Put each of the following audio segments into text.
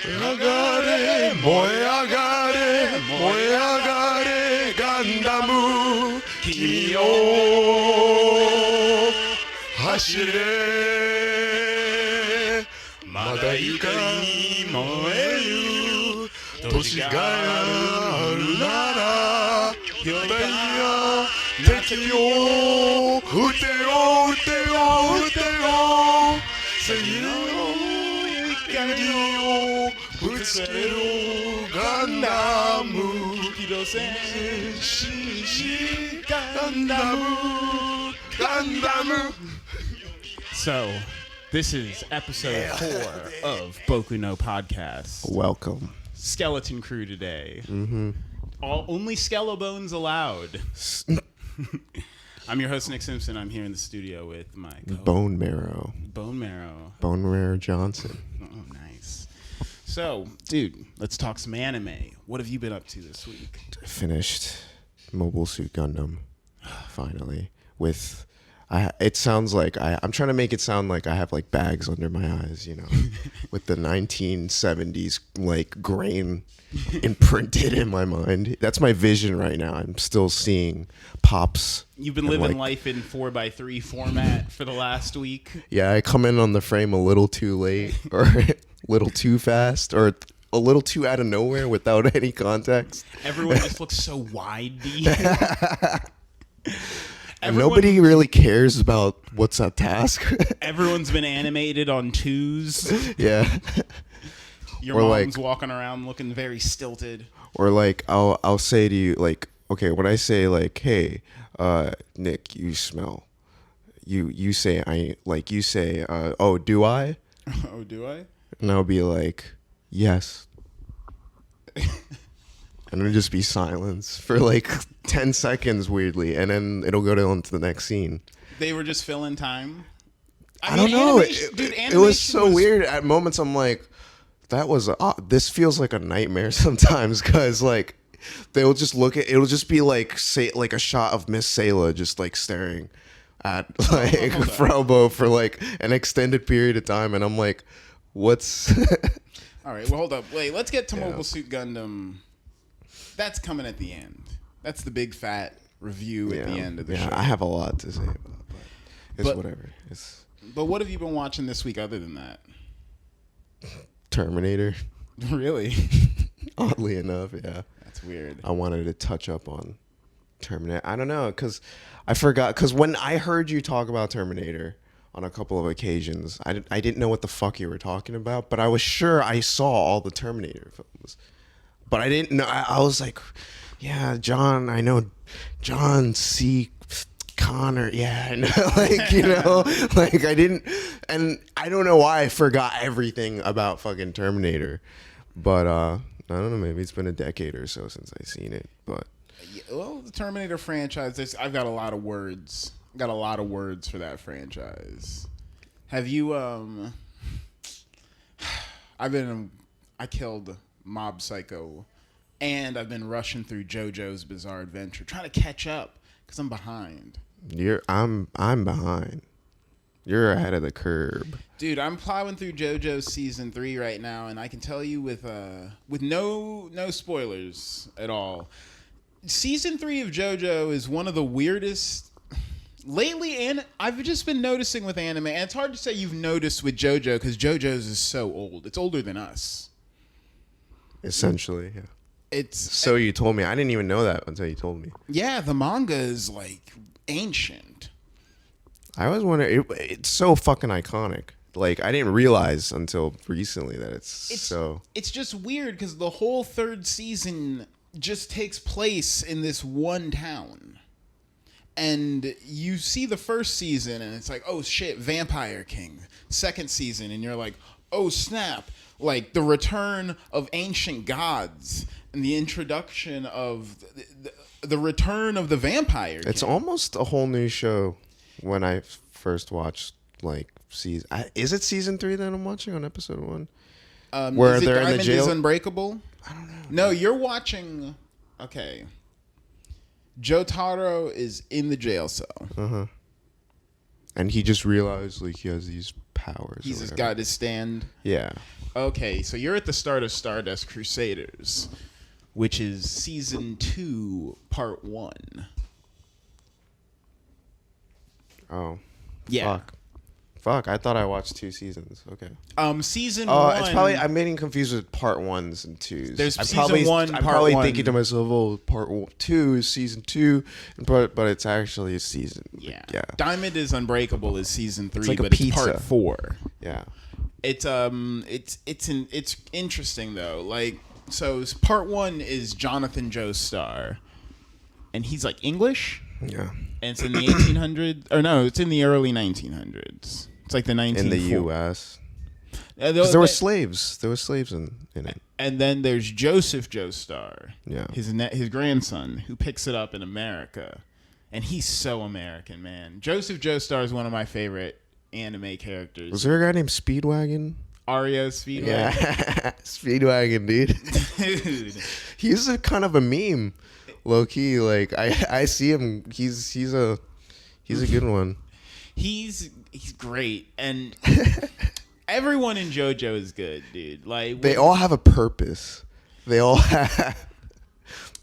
燃え上がれガンダム君を走れまだ怒りに燃える年があるなら巨大な敵を撃てよ撃てよ撃てよ正義の光をぶつけるガンダム広瀬ガンダムガンダム So, this is episode 4 of Boku no Podcast. Welcome. Skeleton crew today. Only Skeleton allowed. I'm your host, Nick Simpson. I'm here in the studio with my Bone Marrow. Bone Marrow. Bone Marrow Johnson. Oh, nice. So, dude, let's talk some anime. What have you been up to this week? Finished Mobile Suit Gundam. Finally. With... it sounds like I'm trying to make it sound like I have like bags under my eyes, you know, with the 1970s like grain imprinted in my mind. That's my vision right now. I'm still seeing pops. You've been living life in 4x3 format for the last week. Yeah, I come in on the frame a little too late or a little too fast or a little too out of nowhere without any context. Everyone just looks so wide. Nobody really cares about what's at task. Everyone's been animated on twos. Yeah. Your mom's walking around looking very stilted. Or like I'll say to you like, okay, when I say like, hey, Nick, you smell. You say oh, do I? Oh, do I? And I'll be like, yes. And it'll just be silence for like 10 seconds, weirdly, and then it'll go on to the next scene. They were just filling time. I don't know. It was so weird. At moments, I'm like, this feels like a nightmare sometimes, because like they'll just it'll just be like like a shot of Miss Sayla just like staring at like Frobo for like an extended period of time, and I'm like, what's? All right, well, hold up. Wait, let's get to Mobile Suit Gundam. That's coming at the end. That's the big fat review at the end of the show. I have a lot to say about it, but whatever. But what have you been watching this week other than that? Terminator. Really? Oddly enough, yeah. That's weird. I wanted to touch up on Terminator. I don't know, because I forgot. Because when I heard you talk about Terminator on a couple of occasions, I didn't know what the fuck you were talking about, but I was sure I saw all the Terminator films. But I didn't know. I was like, yeah, John. I know John C. Connor. Yeah, I know. Like, you know, like I didn't, and I don't know why I forgot everything about fucking Terminator. But I don't know. Maybe it's been a decade or so since I've seen it. But well, the Terminator franchise. I've got a lot of words. I've got a lot of words for that franchise. Have you? I killed Mob Psycho, and I've been rushing through JoJo's Bizarre Adventure, trying to catch up because I'm behind. I'm behind. You're ahead of the curb, dude. I'm plowing through JoJo's season 3 right now, and I can tell you with no spoilers at all, season 3 of JoJo is one of the weirdest lately, and I've just been noticing with anime. And it's hard to say you've noticed with JoJo because JoJo's is so old. It's older than us. Essentially, yeah. So you told me. I didn't even know that until you told me. Yeah, the manga is like ancient. I always wonder. It's so fucking iconic. Like I didn't realize until recently that it's so. It's just weird because the whole 3rd season just takes place in this one town, and you see the 1st season, and it's like, oh shit, Vampire King. 2nd season, and you're like, oh snap. Like the return of ancient gods and the introduction of the return of the vampire. It's almost a whole new show. When I first watched like season, is it season 3 that I'm watching on episode 1? Where they're in the jail. Is Unbreakable? I don't know. No, you're watching. Okay. Jotaro is in the jail cell. and he just realized like he has these powers. He's just got his stand. Yeah. Okay, so you're at the start of Stardust Crusaders, which is season 2, part 1. Oh. Yeah. Fuck. I thought I watched 2 seasons. Okay. Season Oh, 1. it's probably I'm getting confused with part 1s and 2s. There's I'm season 1, I'm part probably 1. thinking to myself, oh, part 2 is season 2, but it's actually a season. Yeah. Yeah. Diamond is Unbreakable is season 3, like a but it's pizza. part 4. Yeah. It's interesting though. Like, so part 1 is Jonathan Joestar, and he's like English. Yeah. And it's in the 1800s, or no, it's in the early 1900s. It's like the 1940s. In the U.S. Because there were slaves. There were slaves in it. And then there's Joseph Joestar, Yeah. his grandson, who picks it up in America, and he's so American, man. Joseph Joestar is one of my favorite anime characters. Was there a guy named Speedwagon? Ario Speedwagon. Yeah. Speedwagon, dude. Dude. He's a kind of a meme, low key. Like I see him. He's a good one. He's great, and everyone in JoJo is good, dude. Like They all have a purpose. They all have.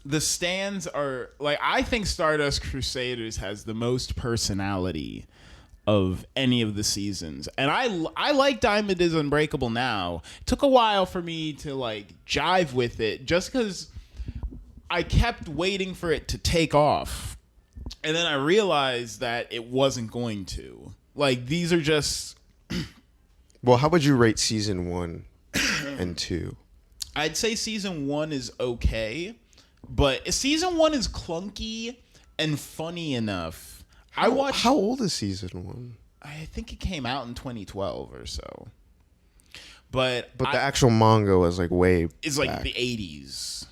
The stands are like, I think Stardust Crusaders has the most personality of any of the seasons, and I like Diamond is Unbreakable now. It took a while for me to like jive with it, just because I kept waiting for it to take off, and then I realized that it wasn't going to. Like, these are just. Well, how would you rate season 1 and 2? I'd say season 1 is okay, but season 1 is clunky and funny enough. How old is season 1? I think it came out in 2012 or so. But the actual manga was like way. It's like back, the 80s.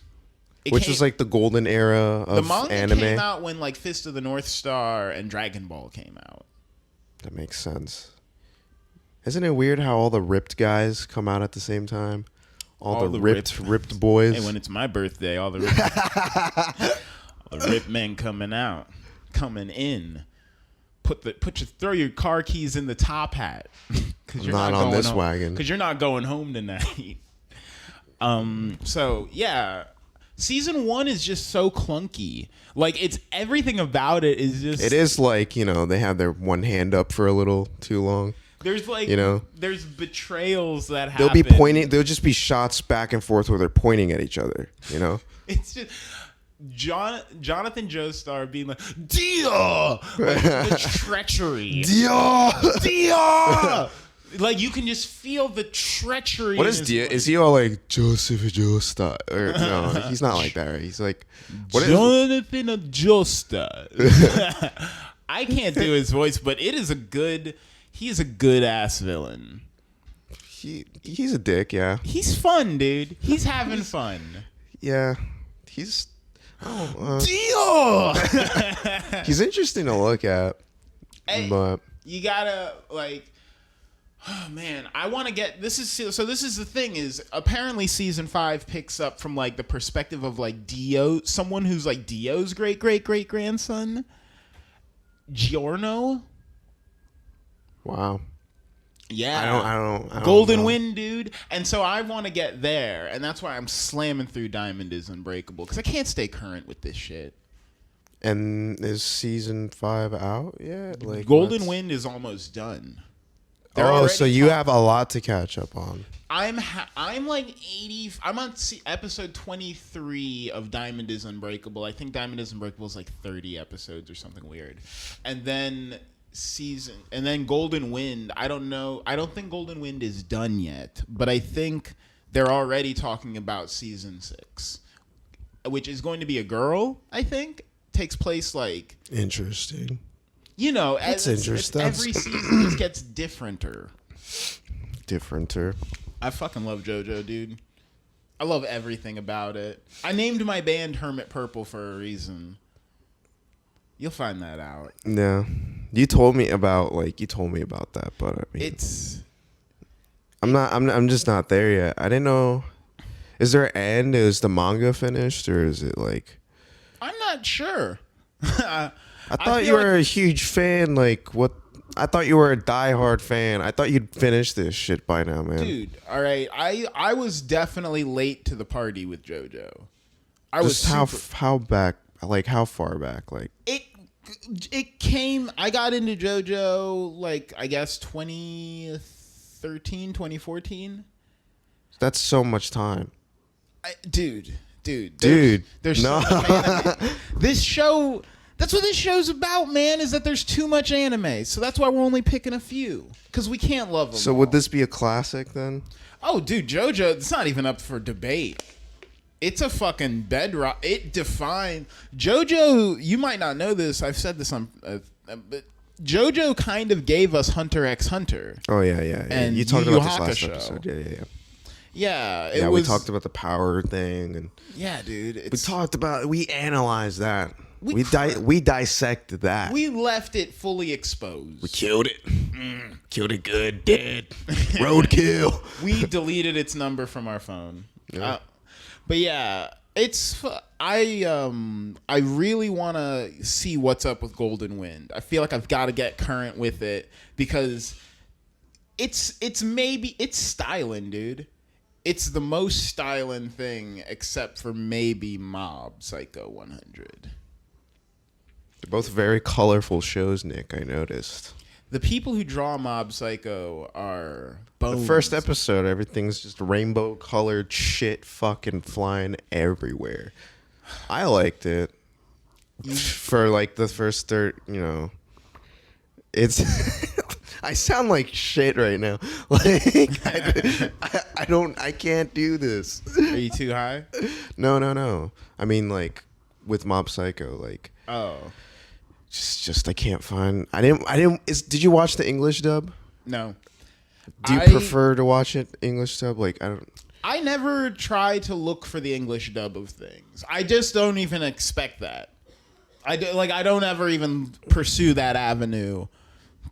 which was like the golden era of the manga anime. came out when like Fist of the North Star and Dragon Ball came out. That makes sense. Isn't it weird how all the ripped guys come out at the same time? All the ripped boys. Hey, when it's my birthday, all the ripped men coming in. Throw your car keys in the top hat. Cause you're not on this wagon. Because you're not going home tonight. So yeah, season 1 is just so clunky. Like, it's everything about it is just. It is like, they have their one hand up for a little too long. There's like, there's betrayals that happen. They'll be pointing. There'll just be shots back and forth where they're pointing at each other. It's just. Jonathan Joestar being like, Dia! Like, the treachery. Dia! Like, you can just feel the treachery. What is Dia? Is he all like, Joseph Joestar? Or no, he's not like that, right? He's like, what Jonathan Joestar. I can't do his voice, but he's a good ass villain. He's a dick, yeah. He's fun, dude. He's having fun. Yeah. He's... Dio! He's interesting to look at. Hey, but you gotta, like... Oh, man. I want to get... This is the thing, is apparently season 5 picks up from, like, the perspective of, like, Dio... Someone who's, like, Dio's great-great-great-grandson. Giorno. Wow. Yeah. I don't Golden know. Wind, dude. And so I want to get there, and that's why I'm slamming through Diamond is Unbreakable, because I can't stay current with this shit. And is season 5 out yet? Like, Golden Wind is almost done. So you have a lot to catch up on. I'm like 80. I'm on episode 23 of Diamond is Unbreakable. I think Diamond is Unbreakable is like 30 episodes or something weird. And then Golden Wind, I don't know. I don't think Golden Wind is done yet, but I think they're already talking about season 6, which is going to be a girl, I think. Takes place like... Interesting. That's interesting. Every season just gets differenter. I fucking love JoJo, dude. I love everything about it. I named my band Hermit Purple for a reason. You'll find that out. Yeah. You told me about that, but I mean, I'm just not there yet. I didn't know. Is there an end? Is the manga finished, or is it like? I'm not sure. I thought you were a huge fan. Like, what I thought you were a diehard fan. I thought you'd finish this shit by now, man. Dude, all right. I was definitely late to the party with JoJo. I was Just how back, like how far back, like it came. I got into JoJo like I guess 2013, 2014. that's so much time. Dude. There's no. so much anime. This show. That's what this show's about, man. Is that there's too much anime, so that's why we're only picking a few because we can't love them. So all. would this be a classic then? Oh, dude, JoJo. It's not even up for debate. It's a fucking bedrock. It defined JoJo. You might not know this. I've said this on, but JoJo kind of gave us Hunter x Hunter. Oh yeah. And you talked Yu Yu about this last Hakusho. episode. Yeah. Yeah, We talked about the power thing, and yeah, dude. we analyzed that. We dissected that. We left it fully exposed. We killed it. Killed it good, dead. Roadkill. We deleted its number from our phone. Yeah. But yeah, I really want to see what's up with Golden Wind. I feel like I've got to get current with it because it's styling, dude. It's the most styling thing except for maybe Mob Psycho 100. They're both very colorful shows, Nick, I noticed. The people who draw Mob Psycho are bones. The first episode, everything's just rainbow colored shit fucking flying everywhere. I liked it. For like the first it's I sound like shit right now. Like I can't do this. Are you too high? No. I mean like with Mob Psycho, like just I can't find. Did you watch the English dub? No. Do you prefer to watch it English dub? Like I never try to look for the English dub of things. I just don't even expect that. I don't ever even pursue that avenue.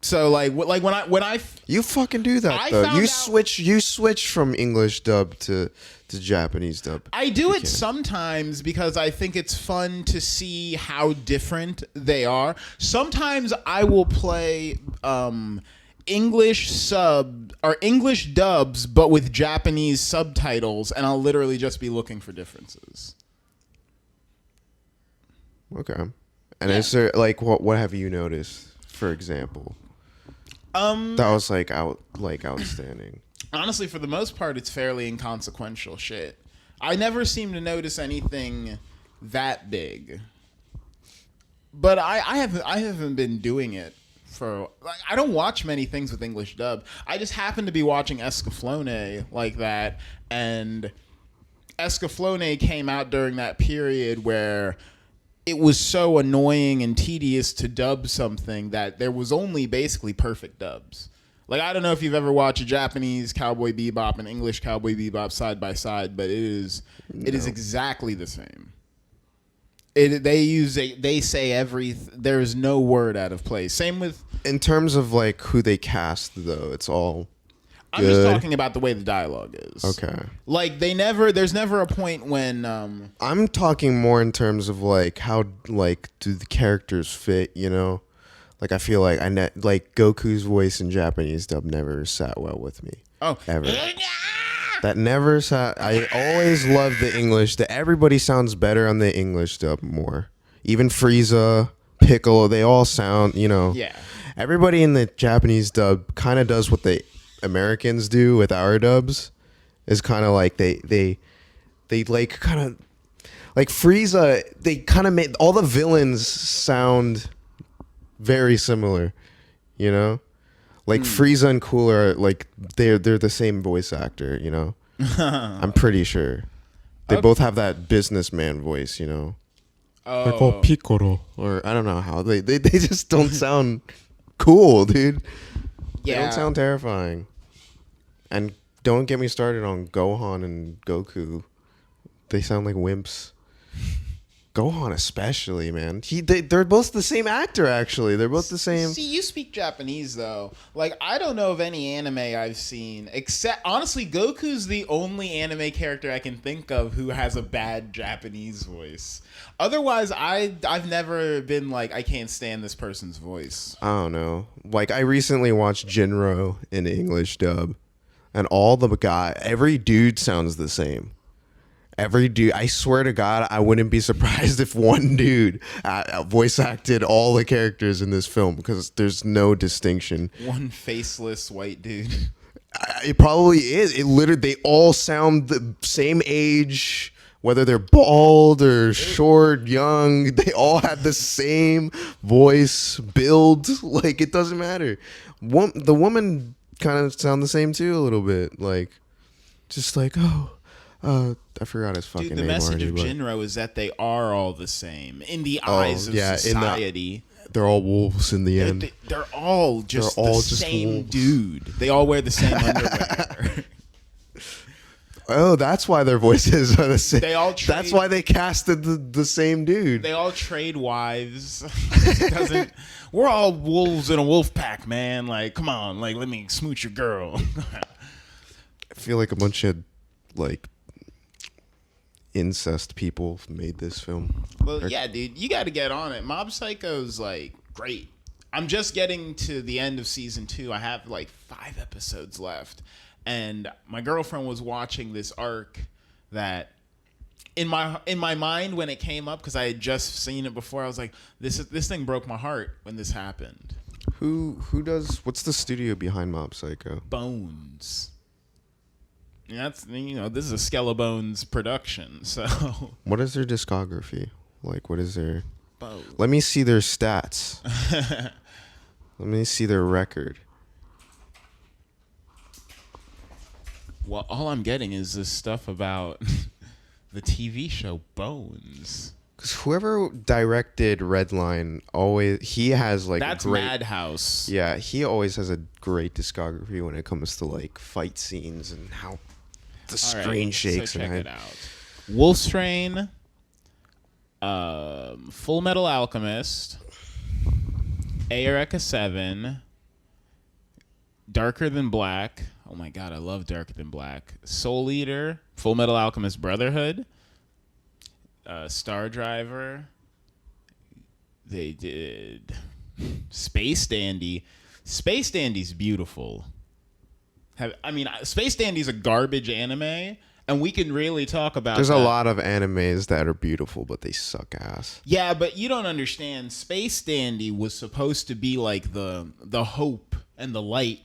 So when I you fucking do that though. You switch from English dub to Japanese dub. I do it sometimes because I think it's fun to see how different they are. Sometimes I will play English sub or English dubs but with Japanese subtitles, and I'll literally just be looking for differences. Okay. And is there like what have you noticed, for example? That was outstanding. Honestly, for the most part, it's fairly inconsequential shit. I never seem to notice anything that big. But I haven't been doing it for. I don't watch many things with English dub. I just happen to be watching Escaflowne like that, and Escaflowne came out during that period where it was so annoying and tedious to dub something that there was only basically perfect dubs. Like, I don't know if you've ever watched a Japanese Cowboy Bebop and English Cowboy Bebop side by side, but it is exactly the same. They say there's no word out of place. Same with in terms of like who they cast though, it's all I'm just talking about the way the dialogue is. Okay. Like there's never a point when I'm talking more in terms of like how like do the characters fit, you know? Like I feel like like Goku's voice in Japanese dub never sat well with me. Oh, ever. That never sat. I always loved the English. Everybody sounds better on the English dub more. Even Frieza, Piccolo, they all sound, you know. Yeah. Everybody in the Japanese dub kind of does what the Americans do with our dubs. Is kind of like they like kind of like Frieza. They kind of made all the villains sound very similar, you know. Like Frieza and Cooler, like they're the same voice actor, you know. I'm pretty sure they both have that businessman voice, you know. Oh. Like Piccolo, or I don't know how they just don't sound cool, dude. Yeah. They don't sound terrifying. And don't get me started on Gohan and Goku. They sound like wimps. Gohan especially, man. They're both the same actor, actually. They're both the same. See, you speak Japanese, though. Like, I don't know of any anime I've seen, except, honestly, Goku's the only anime character I can think of who has a bad Japanese voice. Otherwise, I've never been like, I can't stand this person's voice. I don't know. Like, I recently watched Jinro in English dub, and every dude sounds the same. Every dude, I swear to God, I wouldn't be surprised if one dude voice acted all the characters in this film, because there's no distinction. One faceless white dude. It probably is. It literally, they all sound the same age, whether they're bald or short, young. They all have the same voice, build. Like, it doesn't matter. The woman kind of sound the same too, a little bit. Like, just like, I forgot his fucking name. Dude, the message already, of Jinro is that they are all the same in the eyes of society. They're all wolves in the end. They're all just the same wolves. Dude. They all wear the same underwear. Oh, that's why their voices are the same. That's why they casted the same dude. They all trade wives. We're all wolves in a wolf pack, man. Like, come on, like, let me smooch your girl. I feel like a bunch of like incest people made this film. Well, yeah, dude, you got to get on it. Mob Psycho's like great. I'm just getting to the end of season 2. I have like 5 episodes left, and my girlfriend was watching this arc that in my mind when it came up, because I had just seen it before, I was like, this thing broke my heart when this happened. What's the studio behind Mob Psycho? Bones. That's, this is a Skellebones production. So what is their discography? Like, what is their... Bones. Let me see their stats. Let me see their record. Well, all I'm getting is this stuff about the TV show Bones. Because whoever directed Redline, he has like that's a great... Madhouse. Yeah, he always has a great discography when it comes to like fight scenes and how the screen shakes. So check it out. Wolfstrain, Full Metal Alchemist, Eureka 7, Darker Than Black. Oh my god, I love Darker Than Black. Soul Eater, Full Metal Alchemist Brotherhood, Star Driver. They did Space Dandy. Space Dandy's beautiful. Space Dandy's a garbage anime, and we can really talk about There's a lot of animes that are beautiful, but they suck ass. Yeah, but you don't understand. Space Dandy was supposed to be like the hope and the light.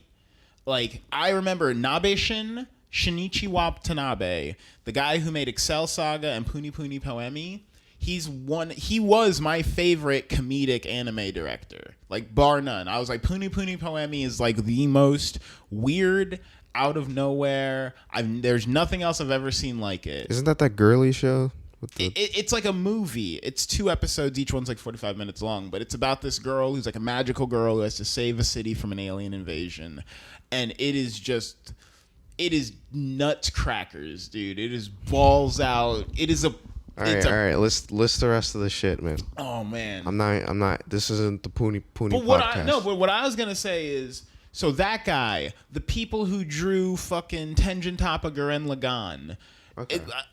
Like, I remember Nabeshin Shinichi Watanabe, the guy who made Excel Saga and Puni Puni Poemi. He was my favorite comedic anime director, like, bar none. I was like, Puni Puni Poemi is like the most weird, out of nowhere. There's nothing else I've ever seen like it. Isn't that girly show? It's like a movie. It's 2 episodes. Each one's like 45 minutes long, but it's about this girl who's like a magical girl who has to save a city from an alien invasion, and it is nuts crackers, dude. It is balls out. It is a... All right. List the rest of the shit, man. Oh man, I'm not. This isn't the Puni podcast. But what I was gonna say is, so that guy, the people who drew fucking Tenjin Toppa Gurren Lagann,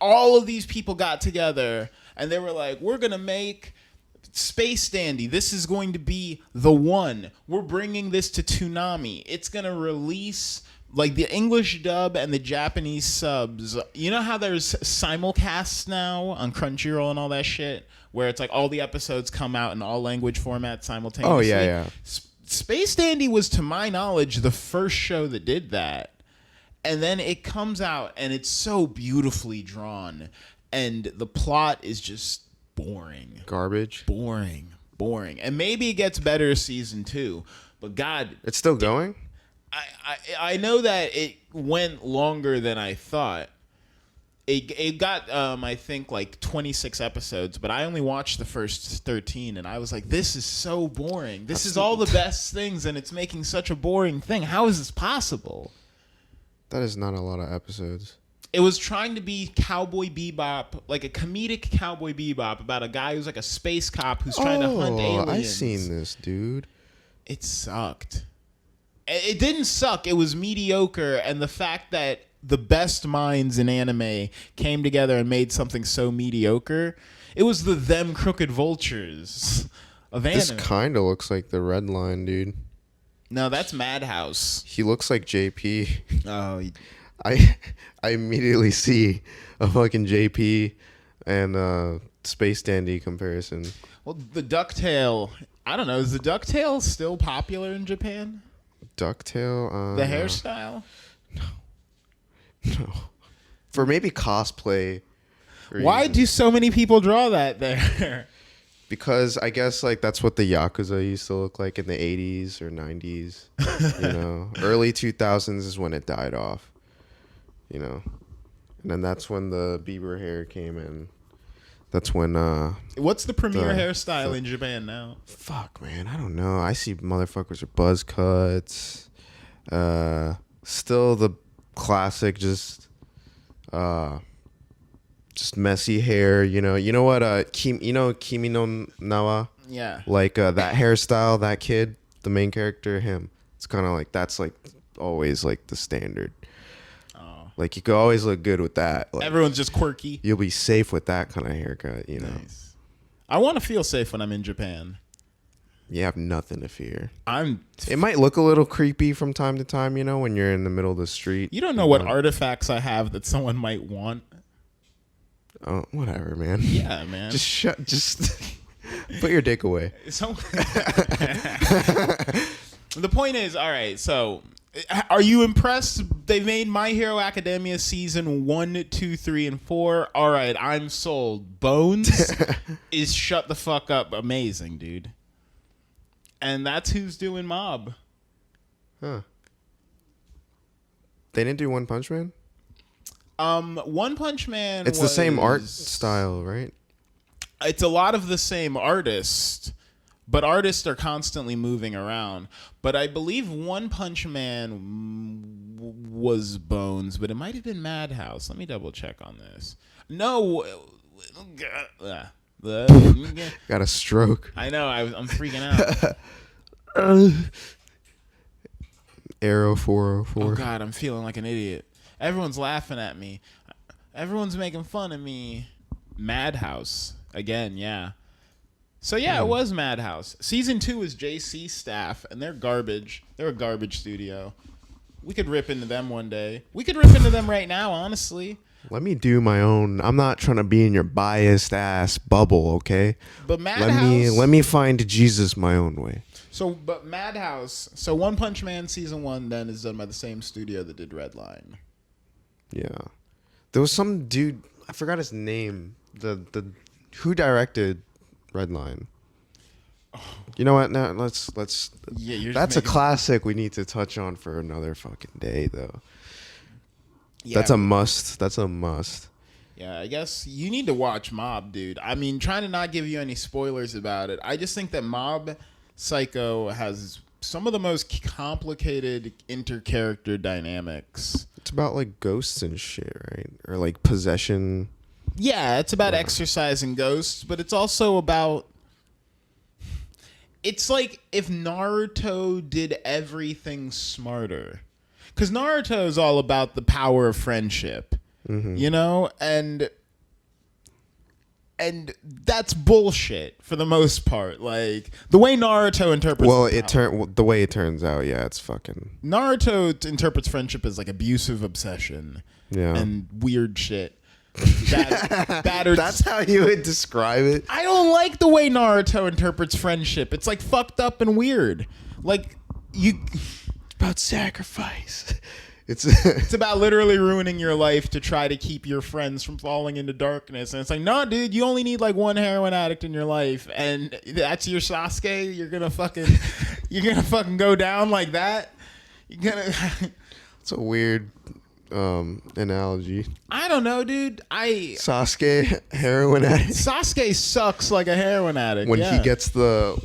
all of these people got together and they were like, we're gonna make Space Dandy. This is going to be the one. We're bringing this to Toonami. It's gonna release. Like, the English dub and the Japanese subs, you know how there's simulcasts now on Crunchyroll and all that shit? Where it's like all the episodes come out in all language formats simultaneously? Oh, yeah. Space Dandy was, to my knowledge, the first show that did that. And then it comes out, and it's so beautifully drawn. And the plot is just boring. Garbage? Boring. And maybe it gets better season 2. But God... It's still going? I know that it went longer than I thought. It got I think like 26 episodes, but I only watched the first 13, and I was like, this is so boring. This is all the best things, and it's making such a boring thing. How is this possible? That is not a lot of episodes. It was trying to be Cowboy Bebop, like a comedic Cowboy Bebop about a guy who's like a space cop who's trying to hunt aliens. I seen this, dude. It sucked. It didn't suck. It was mediocre, and the fact that the best minds in anime came together and made something so mediocre, it was the them crooked vultures of anime. This kind of looks like the Red Line, dude. No, that's Madhouse. He looks like JP. Oh, I immediately see a fucking JP and Space Dandy comparison. well, the Ducktail. I don't know. Is the Ducktail still popular in Japan? Ducktail. The hairstyle. No. For maybe cosplay. Why do so many people draw that there? Because I guess like that's what the Yakuza used to look like in the 80s or 90s. You know, early 2000s is when it died off. You know, and then that's when the Bieber hair came in. That's when What's the premier hairstyle in Japan now? fuck, man, I don't know. I see motherfuckers with buzz cuts. Still the classic, just messy hair. You know what? Kimi no Nawa. Yeah. Like that hairstyle, that kid, the main character, him. It's kind of like that's like always like the standard. Like you could always look good with that. Like, Everyone's just quirky. you'll be safe with that kind of haircut, you know. Nice. I want to feel safe when I'm in Japan. You have nothing to fear. I'm. It might look a little creepy from time to time, you know, when you're in the middle of the street. You don't know what artifacts I have that someone might want. Oh, whatever, man. Yeah, man. Just put your dick away. So, the point is, all right. So, are you impressed? They made My Hero Academia season 1, 2, 3, and 4. All right, I'm sold. Bones is shut the fuck up. Amazing, dude. And that's who's doing Mob. Huh. They didn't do One Punch Man? One Punch Man. It's the same art style, right? It's a lot of the same artist, but artists are constantly moving around. But I believe One Punch Man was Bones, but it might have been Madhouse. Let me double check on this. No. Got a stroke. I know. I'm freaking out. Arrow 404. Oh, God. I'm feeling like an idiot. Everyone's laughing at me. Everyone's making fun of me. Madhouse. Again, yeah. So, yeah, it was Madhouse. Season 2 is JC staff, and they're garbage. They're a garbage studio. We could rip into them one day. We could rip into them right now, honestly. Let me do my own. I'm not trying to be in your biased ass bubble, okay? But Madhouse. Let me find Jesus my own way. But Madhouse. So One Punch Man season 1 then is done by the same studio that did Redline. Yeah, there was some dude. I forgot his name. The who directed Redline. You know what? Now let's. Yeah, that's a classic. We need to touch on for another fucking day, though. Yeah, that's a must. That's a must. Yeah, I guess you need to watch Mob, dude. I mean, trying to not give you any spoilers about it. I just think that Mob Psycho has some of the most complicated inter-character dynamics. It's about like ghosts and shit, right? Or like possession. Yeah, it's about exorcising ghosts, but it's also about. It's like if Naruto did everything smarter. Because Naruto is all about the power of friendship, you know? And that's bullshit for the most part. Like, the way Naruto interprets... Well, the way it turns out, yeah, it's fucking... Naruto interprets friendship as, like, abusive obsession. Yeah. And weird shit. That's how you would describe it? I don't like the way Naruto interprets friendship. It's, like, fucked up and weird. Like, about sacrifice. It's about literally ruining your life to try to keep your friends from falling into darkness. And it's like, no, dude, you only need like one heroin addict in your life, and that's your Sasuke. You're gonna fucking go down like that. It's a weird analogy. I don't know, dude. Sasuke heroin addict. Sasuke sucks like a heroin addict when he gets the.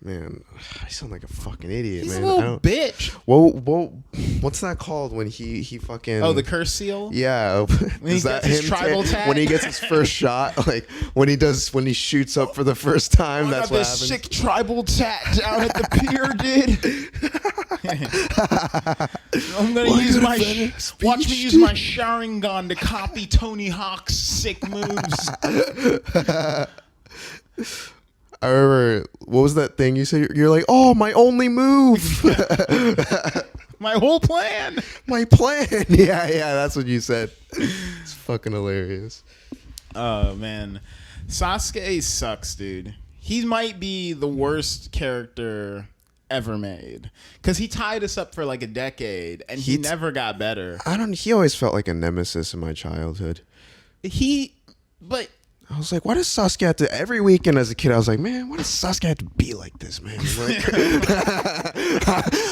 Man, I sound like a fucking idiot, He's man. a little bitch. Well, What's that called when he fucking? Oh, the curse seal. Yeah, When he is that gets his him? tribal tag? When he gets his first shot, like when he shoots up for the first time, I that's got what this happens. sick tribal tat down at the pier, dude. I'm gonna use my watch me use my Sharingan to copy Tony Hawk's sick moves. I remember, what was that thing you said? You're like, oh, my only move. My whole plan. My plan. Yeah, that's what you said. It's fucking hilarious. Oh, man. Sasuke sucks, dude. He might be the worst character ever made. Because he tied us up for like a decade, and he never got better. He always felt like a nemesis in my childhood. But... I was like, why does Sasuke have to, every weekend as a kid, I was like, man, why does Sasuke have to be like this, man? Like,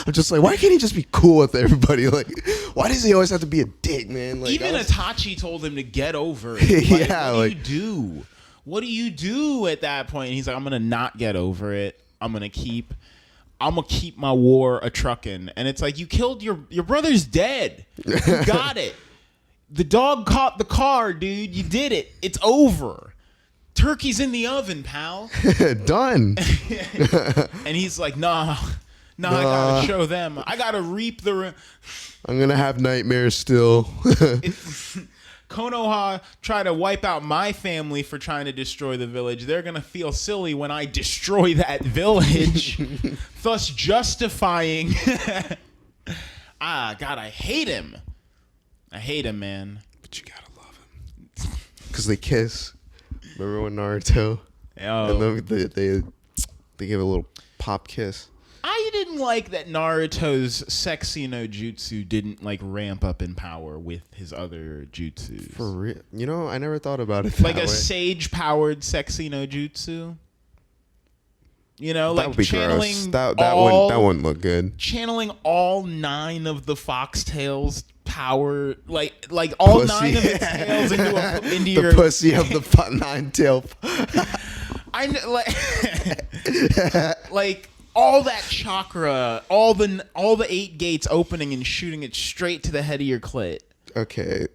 I'm just like, why can't he just be cool with everybody? Like, why does he always have to be a dick, man? Like, even Itachi told him to get over it. Like, yeah, what do you do? What do you do at that point? And he's like, I'm gonna not get over it. I'm gonna keep my war a truckin'. And it's like, you killed your brother's dead. You got it. The dog caught the car, dude. You did it. It's over. Turkey's in the oven, pal. Done. And he's like, nah, I gotta show them. I gotta reap the... I'm gonna have nightmares still. Konoha try to wipe out my family for trying to destroy the village. They're gonna feel silly when I destroy that village, thus justifying... God, I hate him. I hate him, man. But you gotta love him. Because they kiss. Remember when Naruto? Oh. And they give a little pop kiss. I didn't like that Naruto's sexy no jutsu didn't like ramp up in power with his other jutsus. For real? You know, I never thought about it that like a way. sage-powered sexy no jutsu. You know, That like would be channeling gross. That wouldn't look good. Channeling all 9 of the foxtails power, like all Pussy. 9 of its tails into The your pussy of the 9-tail. I know, like all that chakra, all the 8 gates opening and shooting it straight to the head of your clit. Okay.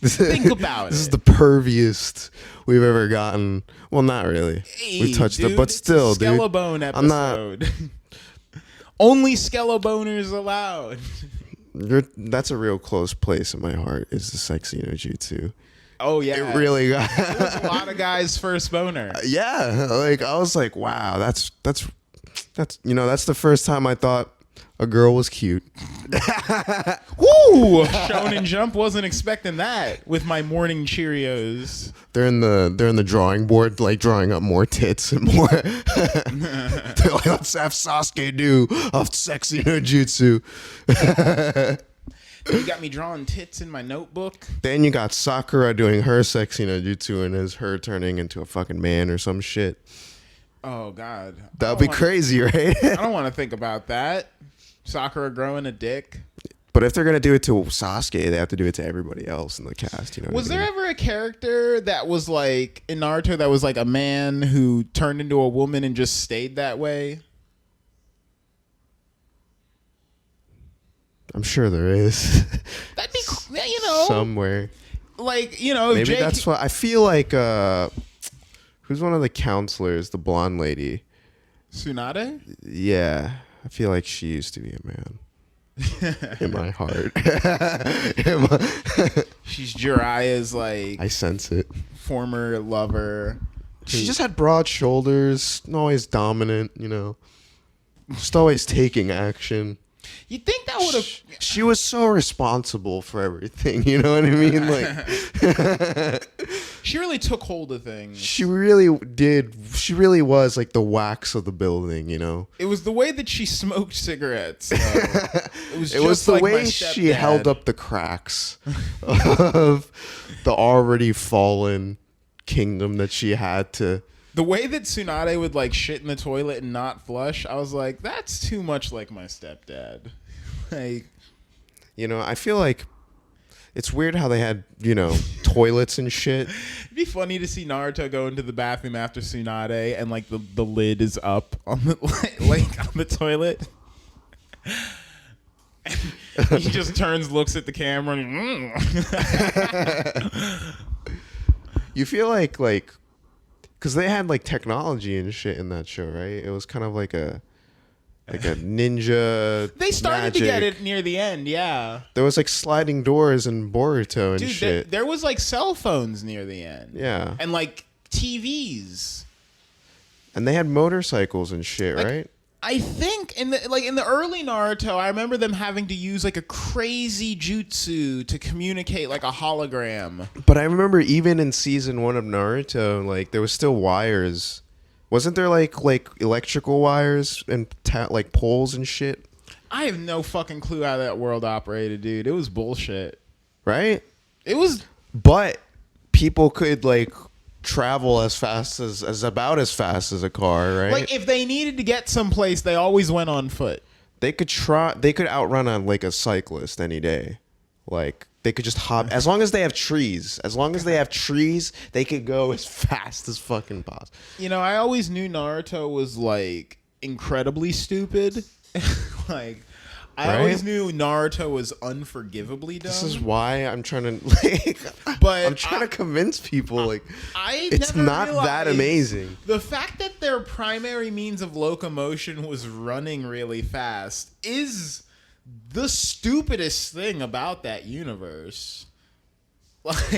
Think about This it. is the perviest we've ever gotten. Well, not really. Hey, We touched dude, it, but it's still, a dude. Skelebone episode. I'm not. Only Skeleboners allowed. That's a real close place in my heart. Is the sexy no jutsu. Oh yeah, It really got. It was a lot of guys' first boner. Yeah, like I was like, wow, that's that's the first time I thought a girl was cute. Woo! Shonen Jump wasn't expecting that with my morning Cheerios. They're in the drawing board, like drawing up more tits and more. They're like, let's have Sasuke do a sexy no jutsu. You got me drawing tits in my notebook. Then you got Sakura doing her sexy no jutsu and is her turning into a fucking man or some shit. Oh God, That'd be crazy, right? I don't want to think about that. Sakura growing a dick. But if they're gonna do it to Sasuke, they have to do it to everybody else in the cast. You know? Was there ever a character that was like in Naruto that was like a man who turned into a woman and just stayed that way? I'm sure there is. That'd be, you know, somewhere. like, you know, Maybe that's what I feel like. Who's one of the counselors? The blonde lady. Tsunade? Yeah, I feel like she used to be a man. In my heart. She's Jiraiya's like I sense it. former lover. She just had broad shoulders, always dominant, you know. Just always taking action. You'd think that would have. She was so responsible for everything, you know what I mean? Like She really took hold of things. she really did. She really was like the wax of the building, you know. It was the way that she smoked cigarettes. It was, It was just the like my way she stepdad. held up the cracks of the already fallen kingdom that she had to. The way that Tsunade would like shit in the toilet and not flush, I was like, that's too much like my stepdad. Like, You know, I feel like it's weird how they had, you know, toilets and shit. it'd be funny to see Naruto go into the bathroom after Tsunade and like the lid is up on the like on the toilet. He just turns, looks at the camera, and You feel like because they had like technology and shit in that show, right? It was kind of like a ninja. they started magic. to get it near the end. Yeah, There was like sliding doors in Boruto and dude, shit. there was like cell phones near the end. Yeah. and like TVs. And they had motorcycles and shit, Like, right? I think in the early Naruto, I remember them having to use like a crazy jutsu to communicate like a hologram. But I remember even in season 1 of Naruto, like there was still wires. Wasn't there like electrical wires and like poles and shit? I have no fucking clue how that world operated, dude. It was bullshit. Right? It was. But people could like travel as fast as about as fast as a car, right? Like if they needed to get someplace, they always went on foot. They could outrun on like a cyclist any day. Like they could just hop as long as they have trees. As long as they have trees, they could go as fast as fucking possible. You know, I always knew Naruto was like incredibly stupid. Like I Right? always knew Naruto was unforgivably dumb. This is why I'm trying to But I'm trying to convince people like I it's never not that realized amazing. The fact that their primary means of locomotion was running really fast is the stupidest thing about that universe. Like,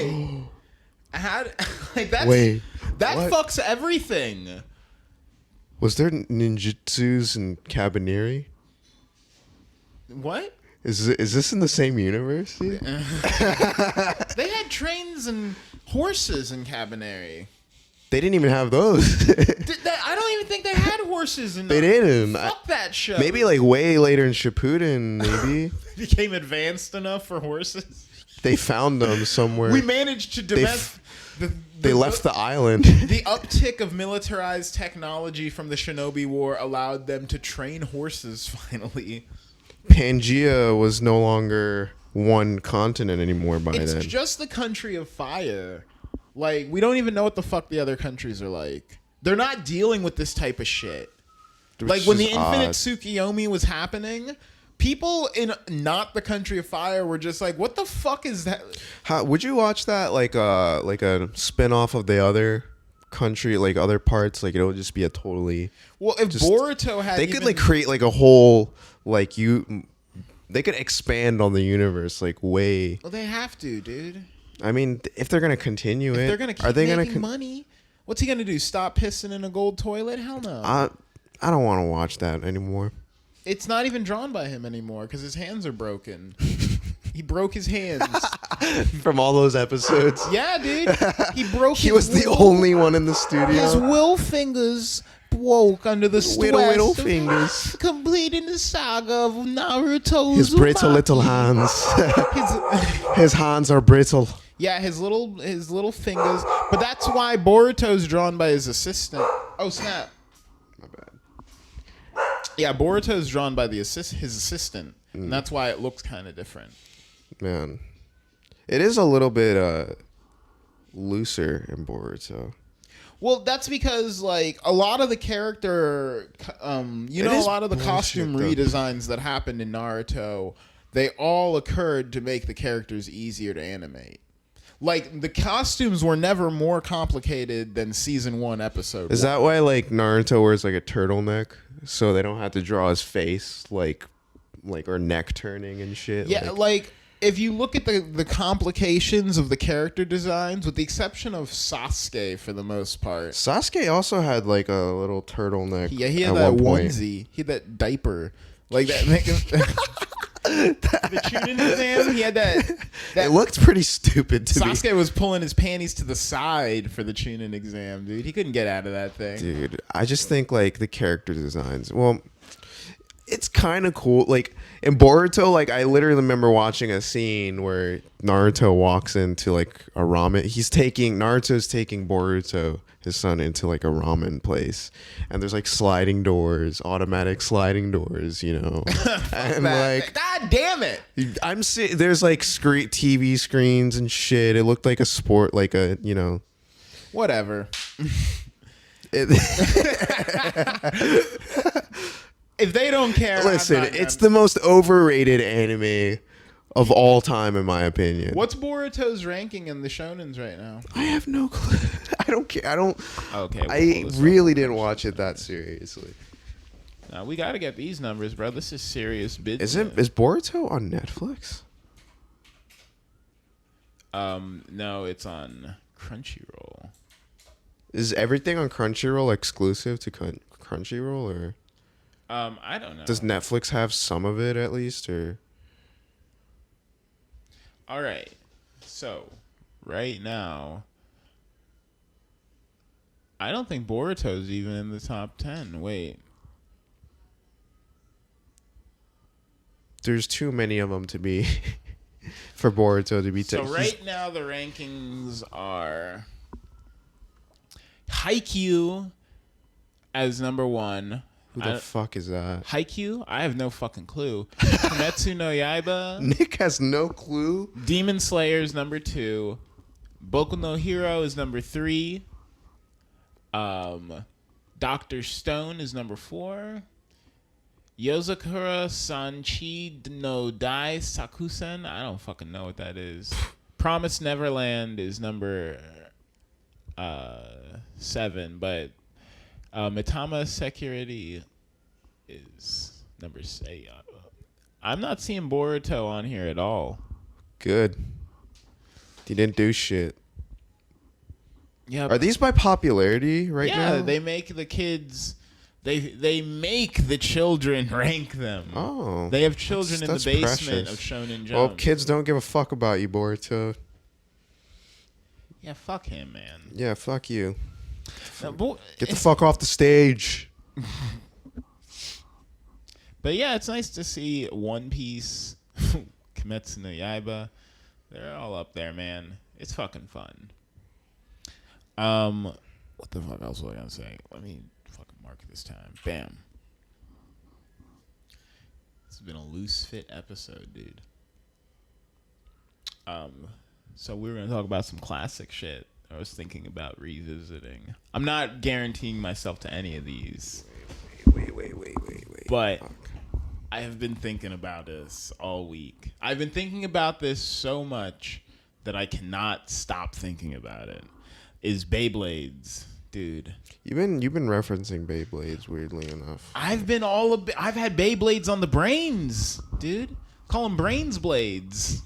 like that's, Wait, that what? fucks everything. Was there ninjutsus and cabaneri? What? Is this in the same universe? Dude? They had trains and horses in Cabaneri. They didn't even have those. I don't even think they had horses in. They didn't. Fuck that show. Maybe like way later in Shippuden, maybe became advanced enough for horses. they found them somewhere. We managed to domestic. They left the island. The uptick of militarized technology from the Shinobi War allowed them to train horses finally. Pangea was no longer one continent anymore by It's then. just the country of fire. Like, we don't even know what the fuck the other countries are like. They're not dealing with this type of shit. Which Like, when is the Infinite odd. Tsukiyomi was happening, people in not the country of fire were just like, what the fuck is that? Would you watch that like a spin-off of the other country, like other parts? Like it would just be a totally. Well, if Just- Boruto had They could even- like create like a whole like They could expand on the universe like way. Well, they have to, dude. I mean, if they're gonna continue it, They're gonna keep are they making gonna? money. What's he gonna do? Stop pissing in a gold toilet? Hell no. I don't want to watch that anymore. It's not even drawn by him anymore because his hands are broken. He broke his hands. From all those episodes, Yeah, dude. He broke. he his was the will- only one in the studio. His will fingers broke under the stress Whittle of fingers. completing the saga of Naruto's. His brittle little hands. His hands are brittle. Yeah, his little fingers. But that's why Boruto's drawn by his assistant. Oh snap! My bad. Yeah, Boruto's drawn by his assistant, and that's why it looks kind of different. Man, it is a little bit looser in Boruto. Well, that's because like a lot of the character, a is lot of the bullshit, costume though. redesigns that happened in Naruto, they all occurred to make the characters easier to animate. Like the costumes were never more complicated than season 1, episode. Is 1. that why like Naruto wears like a turtleneck so they don't have to draw his face like or neck turning and shit? Yeah, like if you look at the complications of the character designs, with the exception of Sasuke for the most part. Sasuke also had like a little turtleneck. Yeah, he had at that one point. onesie. He had that diaper. Like that. The Chunin exam, he had that It looked pretty stupid to me. Sasuke was pulling his panties to the side for the Chunin exam, dude. He couldn't get out of that thing. Dude, I just think like the character designs. Well, it's kind of cool. Like in Boruto, like I literally remember watching a scene where Naruto walks into like a ramen. Naruto's taking Boruto, his son, into like a ramen place, and there's like sliding doors, automatic sliding doors, you know, and like God damn it! there's like TV screens and shit. It looked like a sport, like a Whatever. If they don't care, Listen, I'm not it's gonna- the most overrated anime of all time, in my opinion. What's Boruto's ranking in the shonens right now? I have no clue. I don't care. I don't. Okay, we'll I pull this really up. didn't watch it that seriously. Now we got to get these numbers, bro. This is serious business. Is Boruto on Netflix? No, it's on Crunchyroll. Is everything on Crunchyroll exclusive to Crunchyroll, or I don't know. does Netflix have some of it at least, or? All right. So, right now, I don't think Boruto's even in the top 10. Wait. There's too many of them to be for Boruto to be. So right now the rankings are Haikyuu as number 1. Who the fuck is that? Haikyuu? I have no fucking clue. Kimetsu no Yaiba. Nick has no clue. Demon Slayer's number 2. Boku no Hero is number 3. Dr. Stone is number 4. Yozakura Sanchi no Dai Sakusen. I don't fucking know what that is. Promised Neverland is number 7, but Mitama Security is number 8. I'm not seeing Boruto on here at all. Good. He didn't do shit. Yeah. Are these by popularity right now? Yeah, they make the kids. They make the children rank them. Oh, They have children in the that's basement precious. of Shonen Jump. Well, kids don't give a fuck about you, Boruto. Yeah, fuck him, man. Yeah, fuck you. Now, Get the fuck off the stage. But yeah, it's nice to see One Piece, Kimetsu no Yaiba. They're all up there, man. It's fucking fun. What the fuck else was I gonna say? Let me fucking mark this time. Bam. It's been a loose fit episode, dude. So we were gonna talk about some classic shit. I was thinking about revisiting. I'm not guaranteeing myself to any of these. Wait. But I have been thinking about this all week. I've been thinking about this so much that I cannot stop thinking about it. Is BeyBlades, dude. You've been referencing BeyBlades weirdly enough. I've had BeyBlades on the brains, dude. Call them brains blades.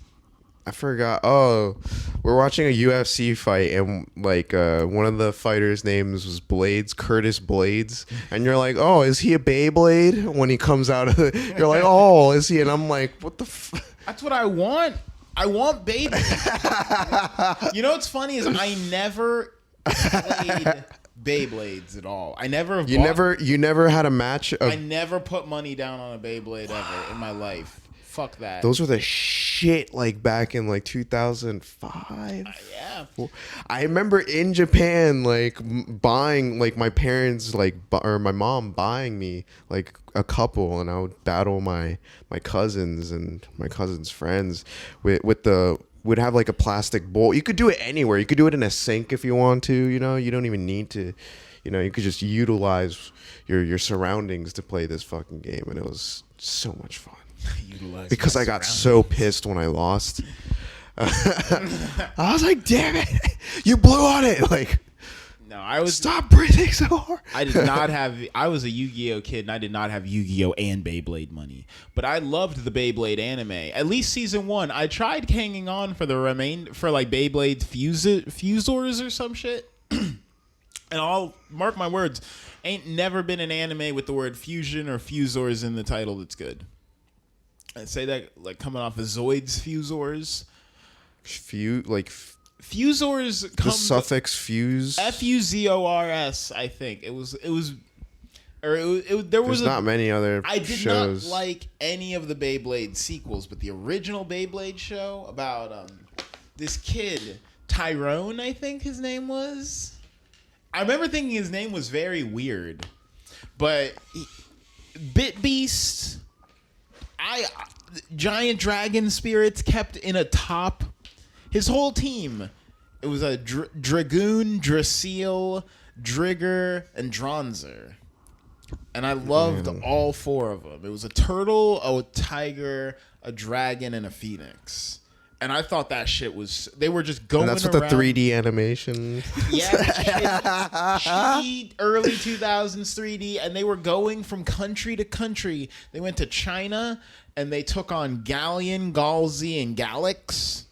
I forgot. Oh, we're watching a UFC fight, and like one of the fighters' names was Blades, Curtis Blades, and you're like, oh, is he a Beyblade? When he comes out of it, you're like, oh, is he? And I'm like, what the? That's what I want. I want Beyblades. You know what's funny is I never played Beyblades at all. I never. Have You never had a match of. I never put money down on a Beyblade ever in my life. Fuck that. Those were the shit, like back in like 2005. Yeah. I remember in Japan, like buying, like my parents, like or my mom buying me like a couple, and I would battle my cousins and my cousins' friends with the. Would have like a plastic bowl. You could do it anywhere. You could do it in a sink if you want to. You know, you don't even need to. You know, you could just utilize your surroundings to play this fucking game, and it was so much fun. Because I got so pissed when I lost. I was like, damn it, you blew on it. Like, no, I was stop breathing so hard. I did not have. I was a Yu-Gi-Oh kid, and I did not have Yu-Gi-Oh and Beyblade money. But I loved the Beyblade anime. At least season 1. I tried hanging on for like Beyblade Fusors or some shit. And I'll mark my words, ain't never been an anime with the word fusion or Fusors in the title that's good. I say that like coming off of Zoids Fusors. Fusors The comes suffix fuse. Fuzors, I think. There was There's not many other I did shows. not like any of the Beyblade sequels, but the original Beyblade show about this kid, Tyrone, I think his name was. I remember thinking his name was very weird. But Bit Beast, giant dragon spirits kept in a top. His whole team, it was a Dragoon, Drasil, Drigger, and Dronzer. and I loved all 4 of them. It was a turtle, a tiger, a dragon, and a phoenix. And I thought that shit was... They were just going around... And that's with the 3D animation. Yeah, shitty early 2000s 3D. And they were going from country to country. They went to China, and they took on Galleon, Galzi, and Galax.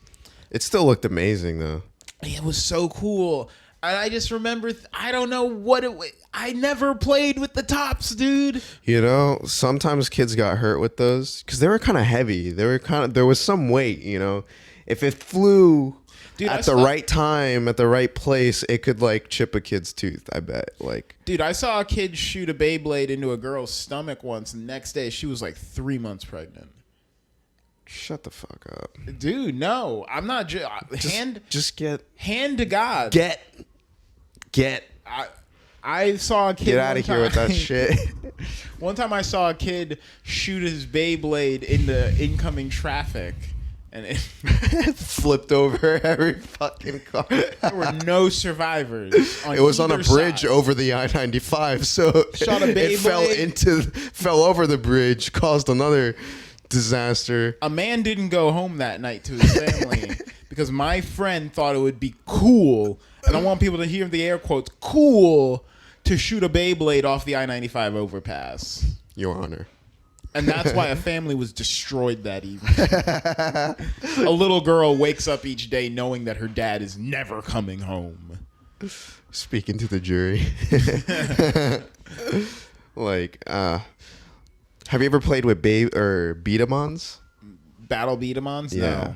It still looked amazing, though. It was so cool. And I just remember... I don't know what it was. I never played with the tops, dude. You know, sometimes kids got hurt with those because they were kind of heavy. There was some weight, you know. If it flew at the right time, at the right place, it could like chip a kid's tooth, I bet. Like, dude, I saw a kid shoot a BeyBlade into a girl's stomach once, and the next day she was like 3 months pregnant. Shut the fuck up. Dude, no. I'm not hand to God. Get I saw a kid. Get out of here with that shit. One time I saw a kid shoot his BeyBlade into incoming traffic, and it flipped over every fucking car. There were no survivors. It was on a bridge over the I-95, so Shot a it fell over the bridge, caused another disaster. A man didn't go home that night to his family because my friend thought it would be cool, and I want people to hear the air quotes, cool, to shoot a BeyBlade off the I-95 overpass. Your Honor. And that's why a family was destroyed that evening. A little girl wakes up each day knowing that her dad is never coming home. Speaking to the jury. Like, have you ever played with beat-em-ons? Battle beat-em-ons? Yeah. No.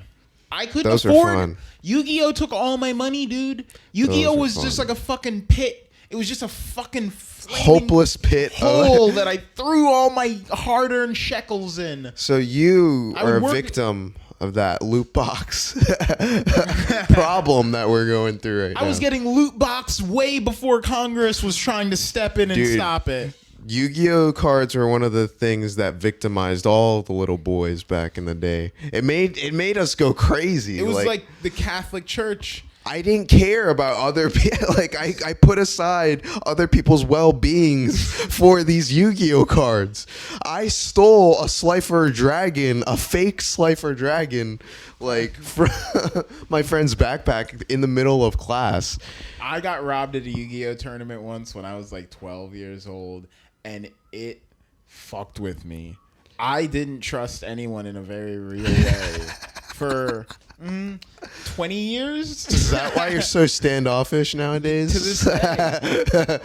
I couldn't Those afford. Are fun. Yu-Gi-Oh took all my money, dude. Yu-Gi-Oh was just like a fucking pit. It was just a fucking hopeless pit hole that I threw all my hard-earned shekels in. So you are a victim of that loot box problem that we're going through right now. I was getting loot boxed way before Congress was trying to step in and stop it. Yu-Gi-Oh cards were one of the things that victimized all the little boys back in the day. It made us go crazy. It was like the Catholic Church. I didn't care about other people. Like I put aside other people's well-beings for these Yu-Gi-Oh cards. I stole a Slifer Dragon, a fake Slifer Dragon, like from my friend's backpack in the middle of class. I got robbed at a Yu-Gi-Oh tournament once when I was like 12 years old, and it fucked with me. I didn't trust anyone in a very real way for 20 years. Is that why you're so standoffish nowadays? To this day.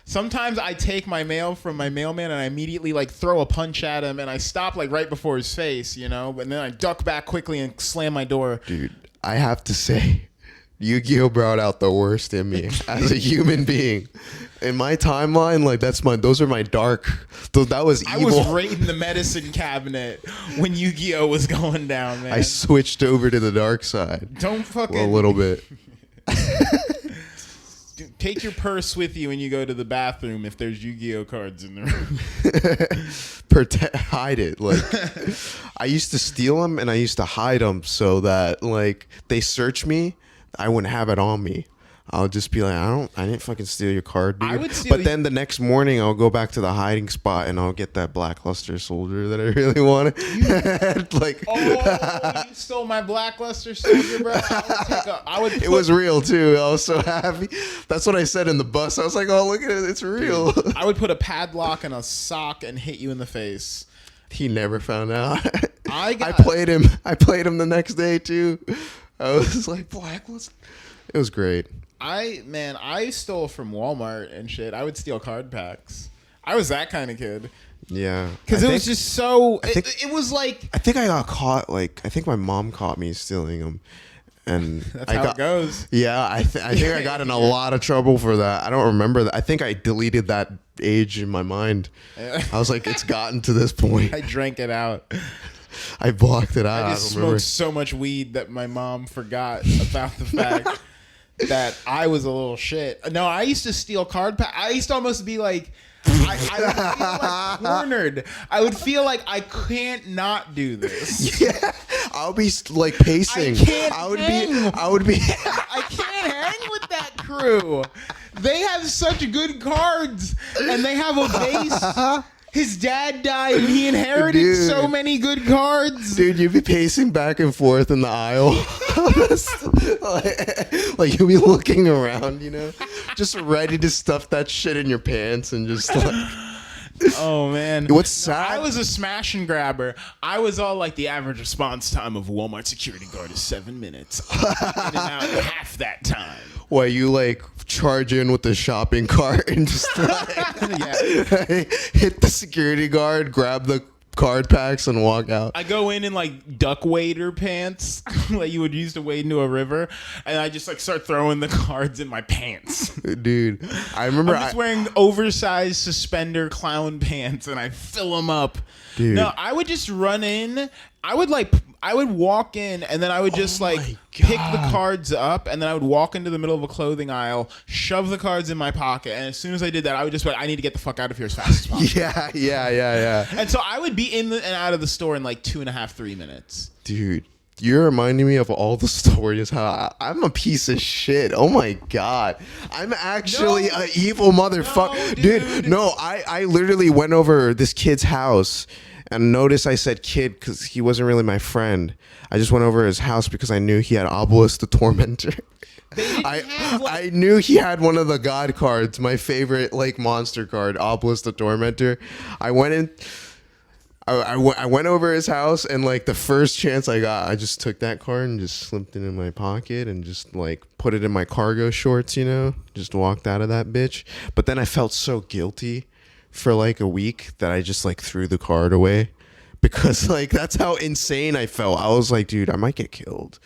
Sometimes I take my mail from my mailman and I immediately like throw a punch at him, and I stop like right before his face, you know, and then I duck back quickly and slam my door. Dude, I have to say, Yu-Gi-Oh brought out the worst in me as a human being. In my timeline, like those are my dark. That was evil. I was raiding the medicine cabinet when Yu-Gi-Oh was going down, man. I switched over to the dark side. Don't fucking a little bit. Dude, take your purse with you when you go to the bathroom if there's Yu-Gi-Oh cards in the room. Hide it. Like I used to steal them and I used to hide them so that like they search me, I wouldn't have it on me. I'll just be like, I didn't fucking steal your card, dude. But then the next morning, I'll go back to the hiding spot and I'll get that Blackluster soldier that I really wanted. You stole my Blackluster soldier, bro. It was real too. I was so happy. That's what I said in the bus. I was like, oh, look at it, it's real. Dude, I would put a padlock and a sock and hit you in the face. He never found out. I played him. I played him the next day too. I was like, Blackluster. It was great. I stole from Walmart and shit. I would steal card packs. I was that kind of kid. Yeah. Because it was just so... It was like... I think I got caught, like... I think my mom caught me stealing them. And that's how it goes. Yeah, I think I got in a lot of trouble for that. I don't remember that. I think I deleted that age in my mind. I was like, it's gotten to this point. I drank it out. I blocked it out. I just smoked so much weed that my mom forgot about the fact... that I was a little shit. No, I used to steal card packs. I used to almost be like, I would feel like cornered. I would feel like I can't not do this. Yeah, I'll be like pacing. I can't hang with that crew. They have such good cards, and they have a base. His dad died, and he inherited so many good cards. Dude, you'd be pacing back and forth in the aisle. Like you'll be looking around, you know, just ready to stuff that shit in your pants and just like. Oh man, What's sad? I was a smash and grabber. I was all like, the average response time of a Walmart security guard is 7 minutes. In and out in half that time. Why you like charge in with the shopping cart and just like hit the security guard, grab the card packs, and walk out. I go in like duck wader pants, like you would use to wade into a river, and I just like start throwing the cards in my pants. Dude, I remember I'm just wearing oversized suspender clown pants, and I fill them up. Dude. No, I would just run in. I would walk in, and then I would just pick the cards up, and then I would walk into the middle of a clothing aisle, shove the cards in my pocket, and as soon as I did that, I would just be like, I need to get the fuck out of here as fast as possible. Yeah. And so I would be in and out of the store in like 2.5, 3 minutes. Dude, you're reminding me of all the stories how I'm a piece of shit. Oh my god, I'm actually an evil motherfucker. Dude, no, I literally went over this kid's house. And notice I said kid because he wasn't really my friend. I just went over his house because I knew he had Obelisk the Tormentor. I knew he had one of the god cards, my favorite like monster card, Obelisk the Tormentor. I went in. I went over his house, and like the first chance I got, I just took that card and just slipped it in my pocket and just like put it in my cargo shorts, you know, just walked out of that bitch. But then I felt so guilty for like a week that I just like threw the card away because like that's how insane I felt. I was like, dude, I might get killed.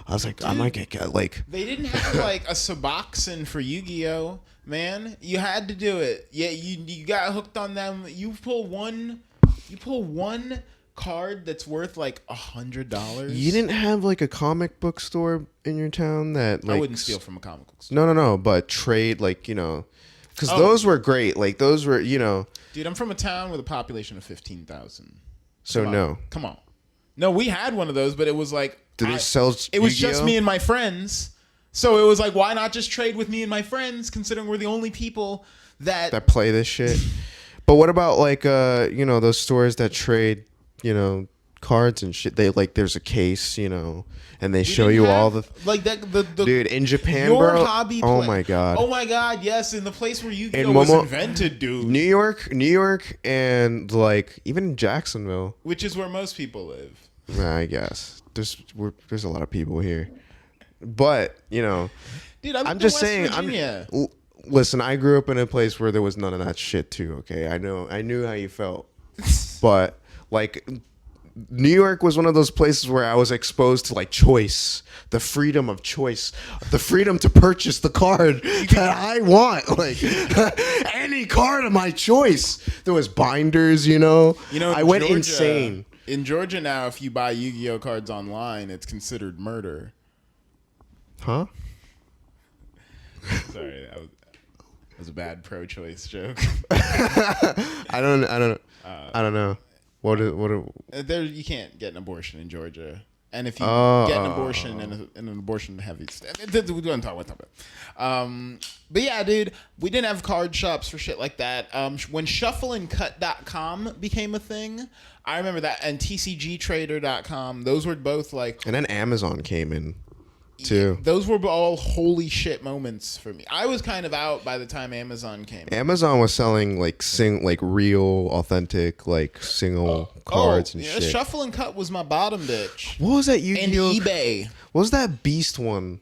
I was like, dude, I might get killed. Like they didn't have like a Suboxone for Yu-Gi-Oh, man. You had to do it. Yeah, you got hooked on them. You pull one card that's worth like $100. You didn't have like a comic book store in your town that like I wouldn't steal from a comic book store. No, but trade, like, you know. Because those were great. Like, those were, you know. Dude, I'm from a town with a population of 15,000. So, Come on. No, we had one of those, but it was like. Did they sell It was just me and my friends. So it was like, why not just trade with me and my friends, considering we're the only people that play this shit? But what about, like, you know, those stores that trade, you know, cards and shit? They, like, there's a case, you know. And they show you all the like that. The dude in Japan, your bro. Hobby. Oh my god. Oh my god. Yes, in the place where Yu-Gi-Oh was invented, dude. New York, and like even Jacksonville, which is where most people live. I guess there's a lot of people here, but you know, dude, I'm just saying. Listen, I grew up in a place where there was none of that shit too. Okay, I knew how you felt, but like. New York was one of those places where I was exposed to like choice, the freedom of choice, the freedom to purchase the card that I want, like any card of my choice. There was binders, you know. I went insane. In Georgia now, if you buy Yu-Gi-Oh cards online, it's considered murder. Huh? Sorry, that was a bad pro-choice joke. I don't know. What there you can't get an abortion in Georgia, and if you get an abortion in an abortion heavy state, we don't talk about that. But yeah, dude, we didn't have card shops for shit like that. When shuffleandcut.com became a thing, I remember that, and tcgtrader.com, those were both like, and then Amazon came in too. Those were all holy shit moments for me. I was kind of out by the time Amazon came. Amazon was selling like real, authentic, like single cards and shit. Shuffle and Cut was my bottom bitch. What was that Yu-Gi-Oh? And eBay. What was that Beast one?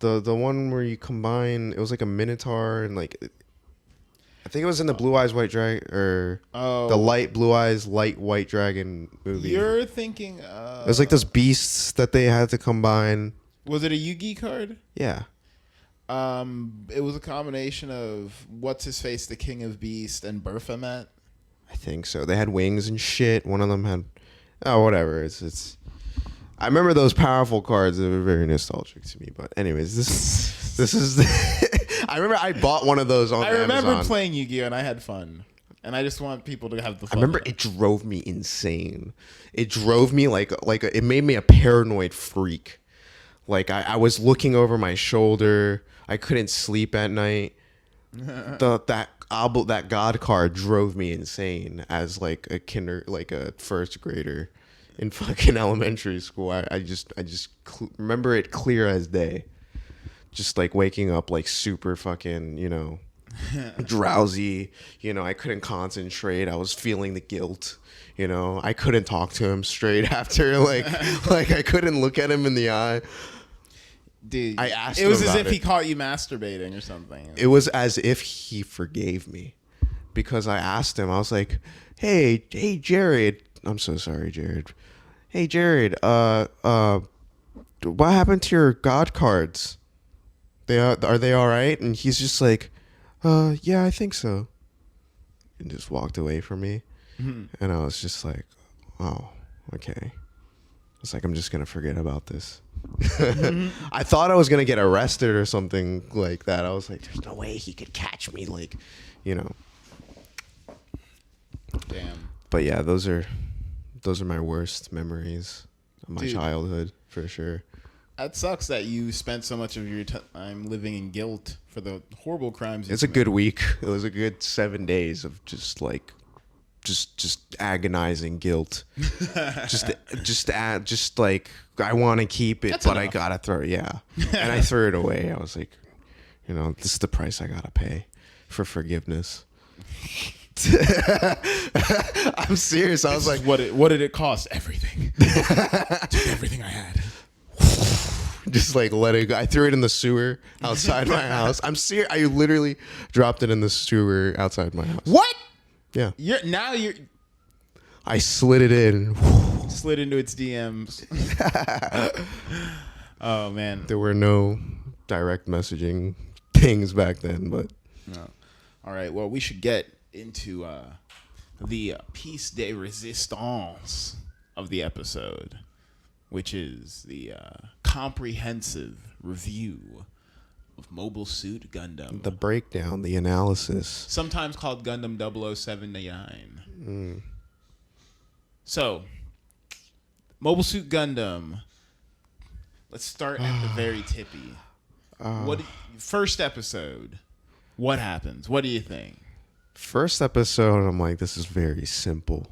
The one where you combine. It was like a Minotaur and like. I think it was in the Blue Eyes White Dragon or the Light Blue Eyes Light White Dragon movie. You're thinking. It was like those beasts that they had to combine. Was it a Yu-Gi card? Yeah. It was a combination of what's his face, the King of Beast, and Baphomet. I think so. They had wings and shit. One of them had, whatever. It's. I remember those powerful cards. They were very nostalgic to me. But anyways, this is. I remember I bought one of those on Amazon. I remember playing Yu-Gi-Oh and I had fun. And I just want people to have the fun. I remember it drove me insane. It drove me it made me a paranoid freak. Like I was looking over my shoulder. I couldn't sleep at night that God card drove me insane as like a first grader in fucking elementary school. I just remember it clear as day. Just like waking up like super fucking, drowsy. I couldn't concentrate. I was feeling the guilt. I couldn't talk to him straight after. Like I couldn't look at him in the eye. Dude, I asked it was him as about if he caught you masturbating or something. It was as if he forgave me, because I asked him. I was like, "Hey, Jared. I'm so sorry, Jared. Hey, Jared. What happened to your God cards? Are they all right?" And he's just like, "Yeah, I think so," and just walked away from me. Mm-hmm. And I was just like, "Oh, okay." It's like, I'm just gonna forget about this. Mm-hmm. I thought I was gonna get arrested or something like that. I was like, there's no way he could catch me, Damn. But yeah, those are my worst memories of my childhood, for sure. That sucks that you spent so much of your time living in guilt for the horrible crimes. It's a good week. It was a good 7 days of just agonizing guilt. just like, I want to keep it. That's but enough. I gotta throw it. Yeah. And I threw it away. I was like, this is the price I gotta pay for forgiveness. I'm serious. I was like, what did it cost? Everything. Took everything I had. Just like let it go. I threw it in the sewer outside my house. I'm serious. I literally dropped it in the sewer outside my house. What? Yeah. I slid it in. Slid into its DMs. Oh man. There were no direct messaging things back then, but no. All right. Well, we should get into the piece de resistance of the episode, which is the comprehensive review of Mobile Suit Gundam. The breakdown, the analysis. Sometimes called Gundam 0079. So, Mobile Suit Gundam. Let's start at the very tippy. First episode. What happens? What do you think? First episode, I'm like, this is very simple.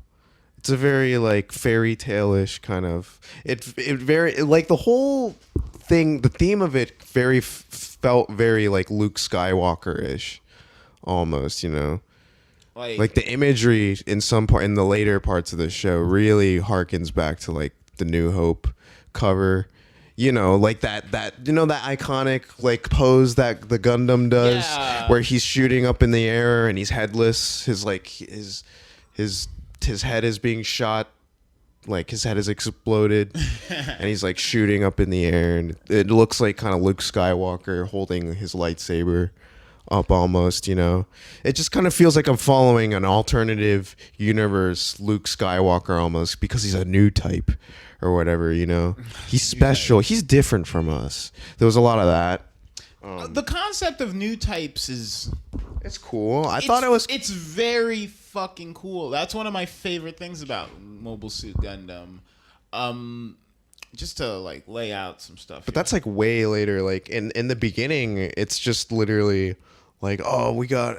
It's a very like fairy tale-ish kind of. It very like the whole thing. The theme of it felt very like Luke Skywalker-ish, almost. Like the imagery in the later parts of the show really harkens back to like the New Hope cover. Like that that iconic like pose that the Gundam does, where he's shooting up in the air and he's headless. His head is being shot, like his head is exploded, and he's like shooting up in the air, and it looks like kind of Luke Skywalker holding his lightsaber up almost. It just kind of feels like I'm following an alternative universe Luke Skywalker almost, because he's a new type or whatever. He's special. He's different from us. There was a lot of that. The concept of new types it's cool. I thought it was. It's very fucking cool. That's one of my favorite things about Mobile Suit Gundam. Just to like lay out some stuff. But that's like way later. Like in the beginning, it's just literally like, oh, we got.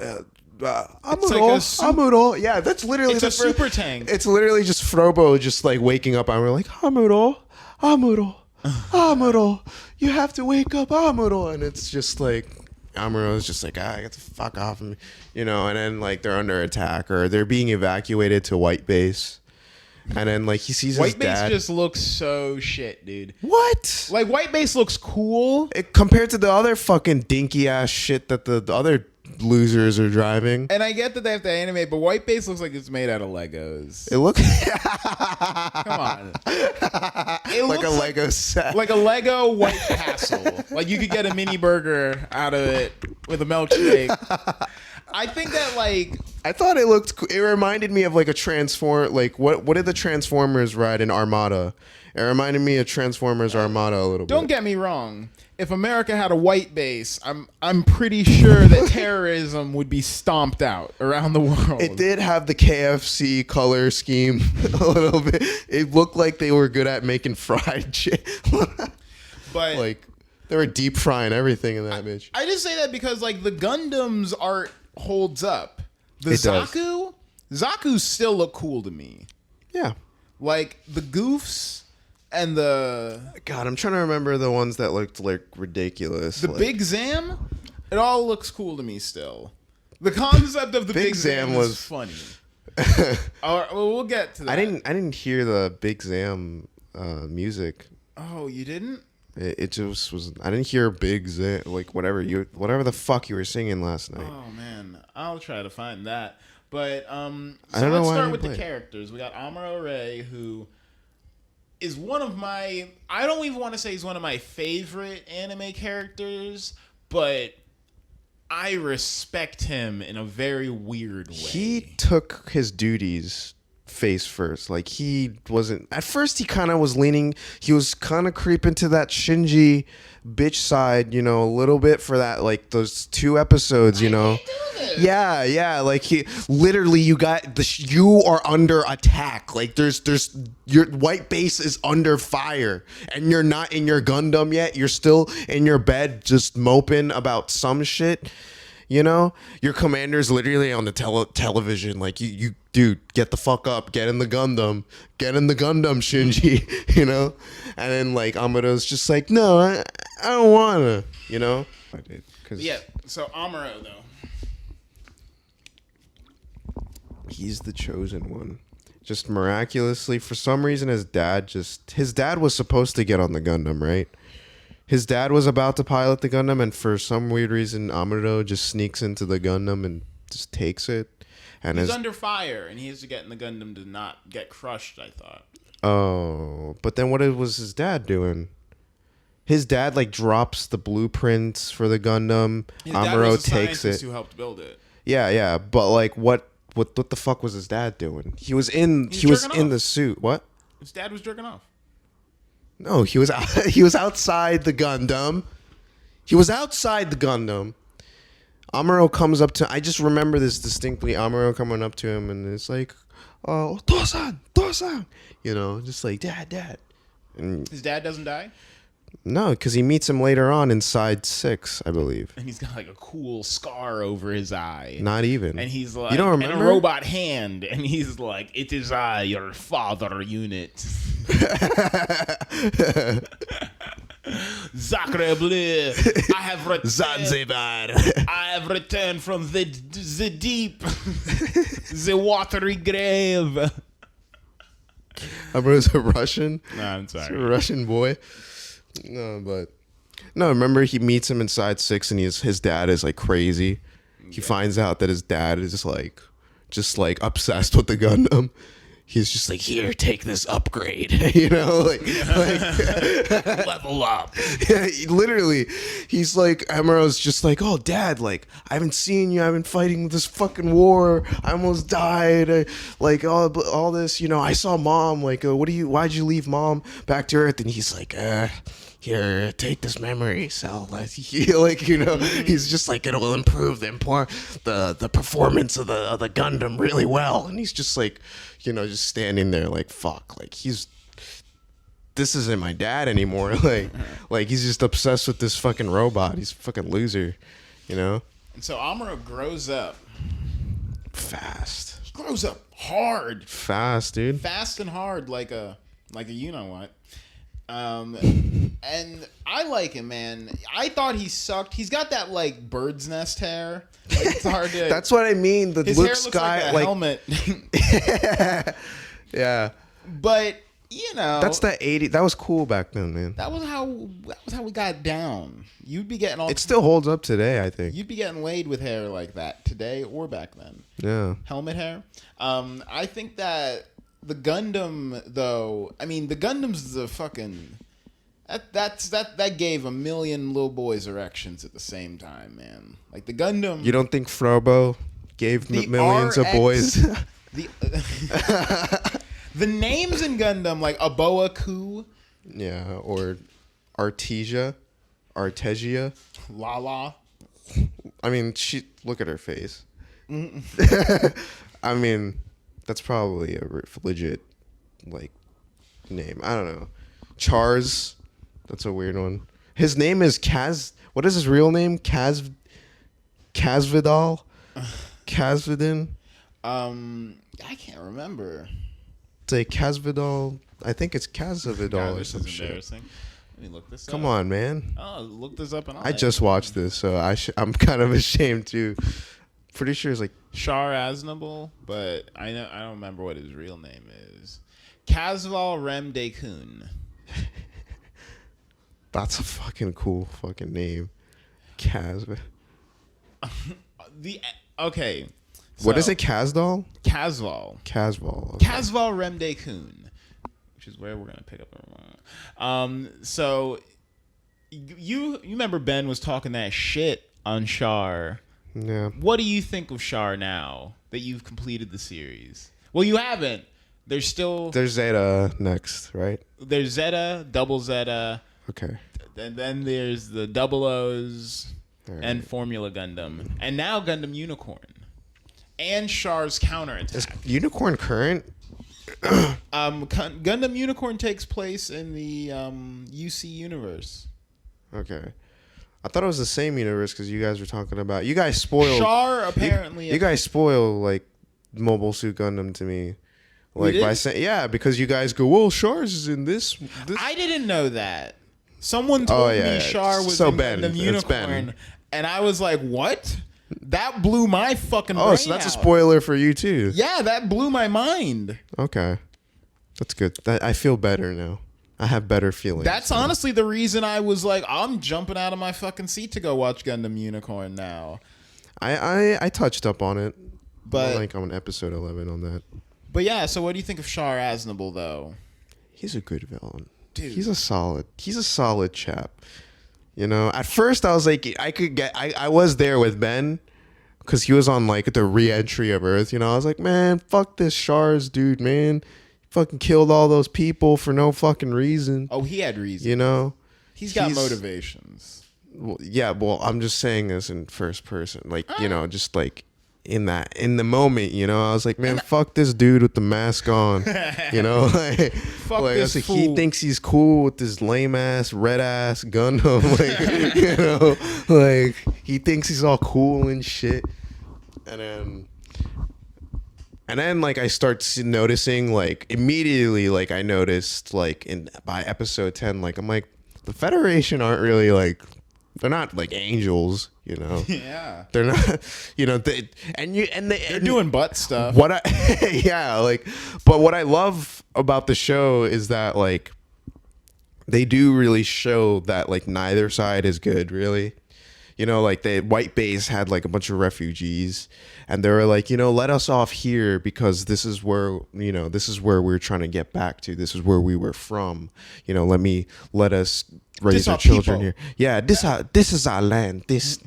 Amuro. Yeah, that's literally it's a super tank. It's literally just Frobo just like waking up, and we're like, Amuro, you have to wake up, Amuro. And it's just like Amuro is just like, get the fuck off of me, and then like they're under attack or they're being evacuated to White Base. And then like he sees White his dad. Base just looks so shit, dude. What? Like White Base looks cool compared to the other fucking dinky ass shit that the other losers are driving. And I get that they have to animate, but White Base looks like it's made out of Legos. It looks come on. It like a Lego set. Like a Lego White Castle. Like you could get a mini burger out of it with a milkshake. I think that like I thought it looked cool. It reminded me of like a transform. Like what did the Transformers ride in Armada? It reminded me of Transformers Armada a little bit. Don't get me wrong. If America had a White Base, I'm pretty sure that terrorism would be stomped out around the world. It did have the KFC color scheme a little bit. It looked like they were good at making fried shit. But like They were deep frying everything in that bitch. I just say that because like the Gundam's art holds up. The It does. Zaku's still look cool to me. Yeah. Like the goofs and the God, I'm trying to remember the ones that looked like ridiculous. the like, Big Zam, it all looks cool to me still. The concept of the Big Zam was funny. All right, well, we'll get to that. I didn't hear the Big Zam music. Oh, you didn't? It just was. I didn't hear Big Zam, like whatever the fuck you were singing last night. Oh man, I'll try to find that. But so I don't know let's why I start didn't with the play it. characters. We got Amuro Ray, who is one of my. I don't even want to say he's one of my favorite anime characters, but I respect him in a very weird way. He took his duties face first. Like he wasn't at first. He kind of was leaning. He was kind of creeping to that Shinji bitch side, you know, a little bit for that. Like those 2 episodes, you know. Yeah. Like he literally, you are under attack. Like there's your white base is under fire, and you're not in your Gundam yet. You're still in your bed, just moping about some shit. You know, your commander's literally on the television. Like you, dude, get the fuck up, get in the Gundam, Shinji. You know, and then like Amado's just like, no, I don't wanna. You know, I did. Yeah. So Amuro though, He's the chosen one. Just miraculously, for some reason, his dad was supposed to get on the Gundam, right? His dad was about to pilot the Gundam, and for some weird reason, Amuro just sneaks into the Gundam and just takes it. And he's under fire, and he has to get in the Gundam to not get crushed. I thought. Oh, but then what was his dad doing? His dad like drops the blueprints for the Gundam. His dad Amuro was a takes scientist it. who helped build it. Yeah, but like what the fuck was his dad doing? He was in jerking the off. suit. What? His dad was jerking off. No, he was he was outside the Gundam. Amuro comes up to. I just remember this distinctly. Amuro coming up to him and it's like, "Oh, Tosan," you know, just like dad. And His dad doesn't die, no, because he meets him later on inside 6, I believe. and he's got like a cool scar over his eye. Not even. And he's like, you don't and remember? a robot hand, and he's like, "It is I, your father unit." Sacre bleu, I have returned. Zanzibar. I have returned from the deep, the watery grave. Amuro's a Russian. No, I'm He's a sorry. Russian boy. No, remember he meets him inside 6 and his dad is like crazy. He finds out that his dad is just like obsessed with the Gundam. He's just like, here, take this upgrade, you know, like Level up. yeah, he's like, Amuro's just like, oh, dad, like, I haven't seen you. I've been fighting this fucking war. I almost died. Like, all this, you know, I saw mom. Like, why'd you leave mom back to Earth? And he's like, here, take this memory cell. Like, you know, he's just like, it'll improve the performance of the Gundam really well. And he's just like, you know, just standing there like, fuck, like this isn't my dad anymore. Like he's just obsessed with this fucking robot. He's a fucking loser, you know? And so Amuro grows up. Fast. He grows up hard. Fast, dude. Fast and hard, like a you know what. And I like him, man. I thought he sucked. He's got that like bird's nest hair. Like, it's hard to. That's what I mean. The his Luke hair looks Sky, like a helmet. yeah. But you know, That's the 80. That was cool back then, man. that was how we got down. You'd be getting all. It still holds up today, I think. You'd be getting laid with hair like that today or back then. Yeah. Helmet hair. I think that the Gundam, though. I mean, the Gundam's the fucking. That gave a million little boys erections at the same time, man. Like the Gundam. You don't think Frobo gave millions of boys? The names in Gundam, like Aboa Ku, Yeah, or Artesia. Lala. I mean, look at her face. I mean, that's probably a legit like name. I don't know. Chars, that's a weird one. His name is Kaz. What is his real name? Kazvidal? Kazvidin? I can't remember. Say Kazvidal. I think it's Kazvidal God, or this some is shit. embarrassing. Let me look this up. Come on, man. Oh, look this up and all I that. just watched this, so I'm kind of ashamed too. Pretty sure it's like Shar Aznable, but I don't remember what his real name is. Kazval Rem Dekun. that's a fucking cool fucking name. Kaz. Okay. What so, is it? Kazdal? Kazval. Kazval. Okay. Kazval Rem Dekun, which is where we're gonna pick up. So you remember Ben was talking that shit on Shar. Yeah. What do you think of Shar now that you've completed the series? Well, you haven't. There's Zeta next, right? There's Zeta, Double Zeta, Okay. and then there's the Double O's All and right. Formula Gundam, and now Gundam Unicorn, and Char's counterattack. Is Unicorn current? Gundam Unicorn takes place in the UC universe. Okay. I thought it was the same universe because you guys were talking about. You guys spoiled. Char apparently. You guys spoil like Mobile Suit Gundam to me. Like did? by saying, yeah, because you guys go, well, Char's is in this. I didn't know that. Someone told me Char was in Ben. Gundam It's Unicorn, Ben. and I was like, "What? That blew my fucking Oh, brain so that's a out. spoiler for you too. Yeah, that blew my mind. Okay, that's good. I feel better now. I have better feelings. That's now. honestly the reason I was like, I'm jumping out of my fucking seat to go watch Gundam Unicorn now. I touched up on it, But like on episode 11 on that. But yeah, so what do you think of Char Aznable though? He's a good villain. Dude. He's a solid chap. You know, at first I was like, I was there with Ben because he was on like the re-entry of Earth. You know, I was like, man, fuck this Char's dude, man. He fucking killed all those people for no fucking reason. Oh, he had reason. You know, He's got motivations. Well, yeah, well, I'm just saying this in first person, like you know, just like in the moment, you know, I was like, man, fuck this dude with the mask on, you know, like, Fuck like, this I was like, fool. he thinks he's cool with this lame ass red ass Gundam, like, you know, like he thinks he's all cool and shit, and then like I start noticing, like immediately, like I noticed, like by episode 10, like I'm like, the Federation aren't really like. They're not like angels, you know. Yeah. They're not, you know. They're doing butt stuff. What yeah, like, but what I love about the show is that like they do really show that like neither side is good, really. You know, like the White Base had like a bunch of refugees, and they were like, you know, let us off here because this is where, you know, this is where we're trying to get back to. This is where we were from. You know, let us raise our children here. Yeah, this is our land. This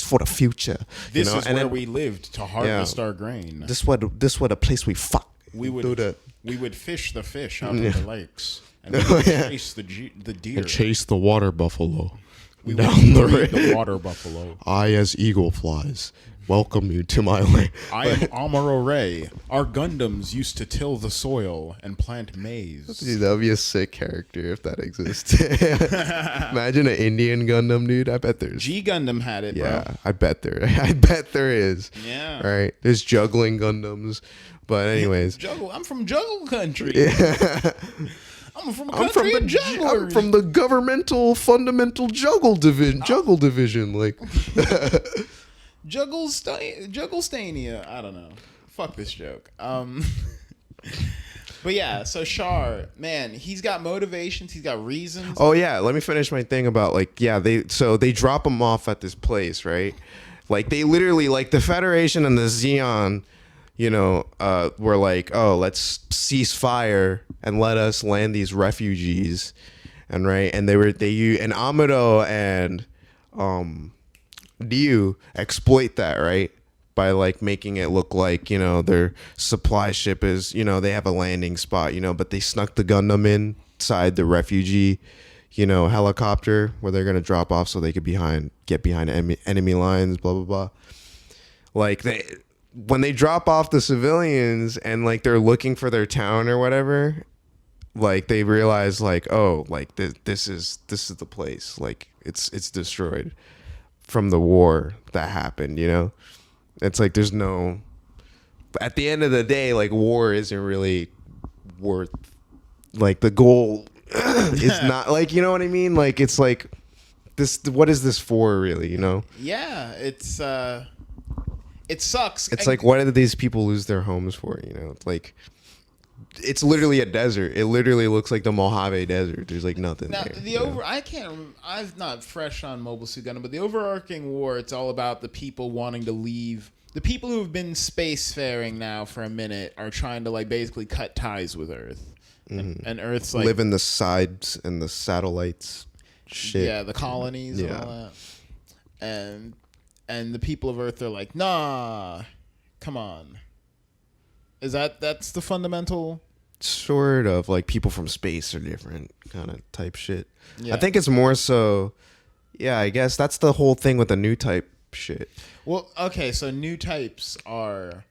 for the future. This you know? is and where then, we lived to harvest our grain. This what a place we fuck. We would do that. We would fish the fish out of the lakes and we would chase the deer. And chase the water buffalo. We down the would feed road. the water buffalo. I, as eagle flies, welcome you to my land. I am Amuro Ray. Our Gundams used to till the soil and plant maize. Dude, that would be a sick character if that exists. Imagine an Indian Gundam, dude. I bet there's. G Gundam had it, Yeah, bro. I bet there is. Yeah. All right. There's juggling Gundams. But anyways. I'm from Juggle Country. Yeah. I'm from a country of jugglers. I'm from the governmental fundamental juggle division. Like Jugglestania. I don't know. Fuck this joke. But yeah, so Char, man, he's got motivations, he's got reasons. Oh yeah, let me finish my thing about like, yeah, they drop him off at this place, right? Like they literally, like the Federation and the Xeon, you know, were like, oh, let's cease fire and let us land these refugees, and right, and and Amado and Ryu exploit that, right, by like making it look like, you know, their supply ship is, you know, they have a landing spot, you know, but they snuck the Gundam inside the refugee, you know, helicopter where they're gonna drop off so they could get behind enemy lines, blah blah blah. Like when they drop off the civilians and like they're looking for their town or whatever, like they realize like, oh, like this is the place, like it's destroyed from the war that happened, you know. It's like there's no, at the end of the day, like war isn't really worth, like the goal is not, like, you know what I mean, like it's like this, what is this for really, you know? Yeah, it's it sucks. It's like, what did these people lose their homes for, you know? It's like, it's literally a desert. It literally looks like the Mojave Desert. There's like nothing now, there. I can't. I'm not fresh on Mobile Suit Gundam, but the overarching war. It's all about the people wanting to leave. The people who have been spacefaring now for a minute are trying to like basically cut ties with Earth, and Earth's like live in the sides and the satellites. Shit. Yeah, the colonies and all that, and the people of Earth are like, nah, come on. That's the fundamental? Sort of, like people from space are different kind of type shit. Yeah. I think it's more so, yeah, I guess that's the whole thing with the new type shit. Well, okay, so new types are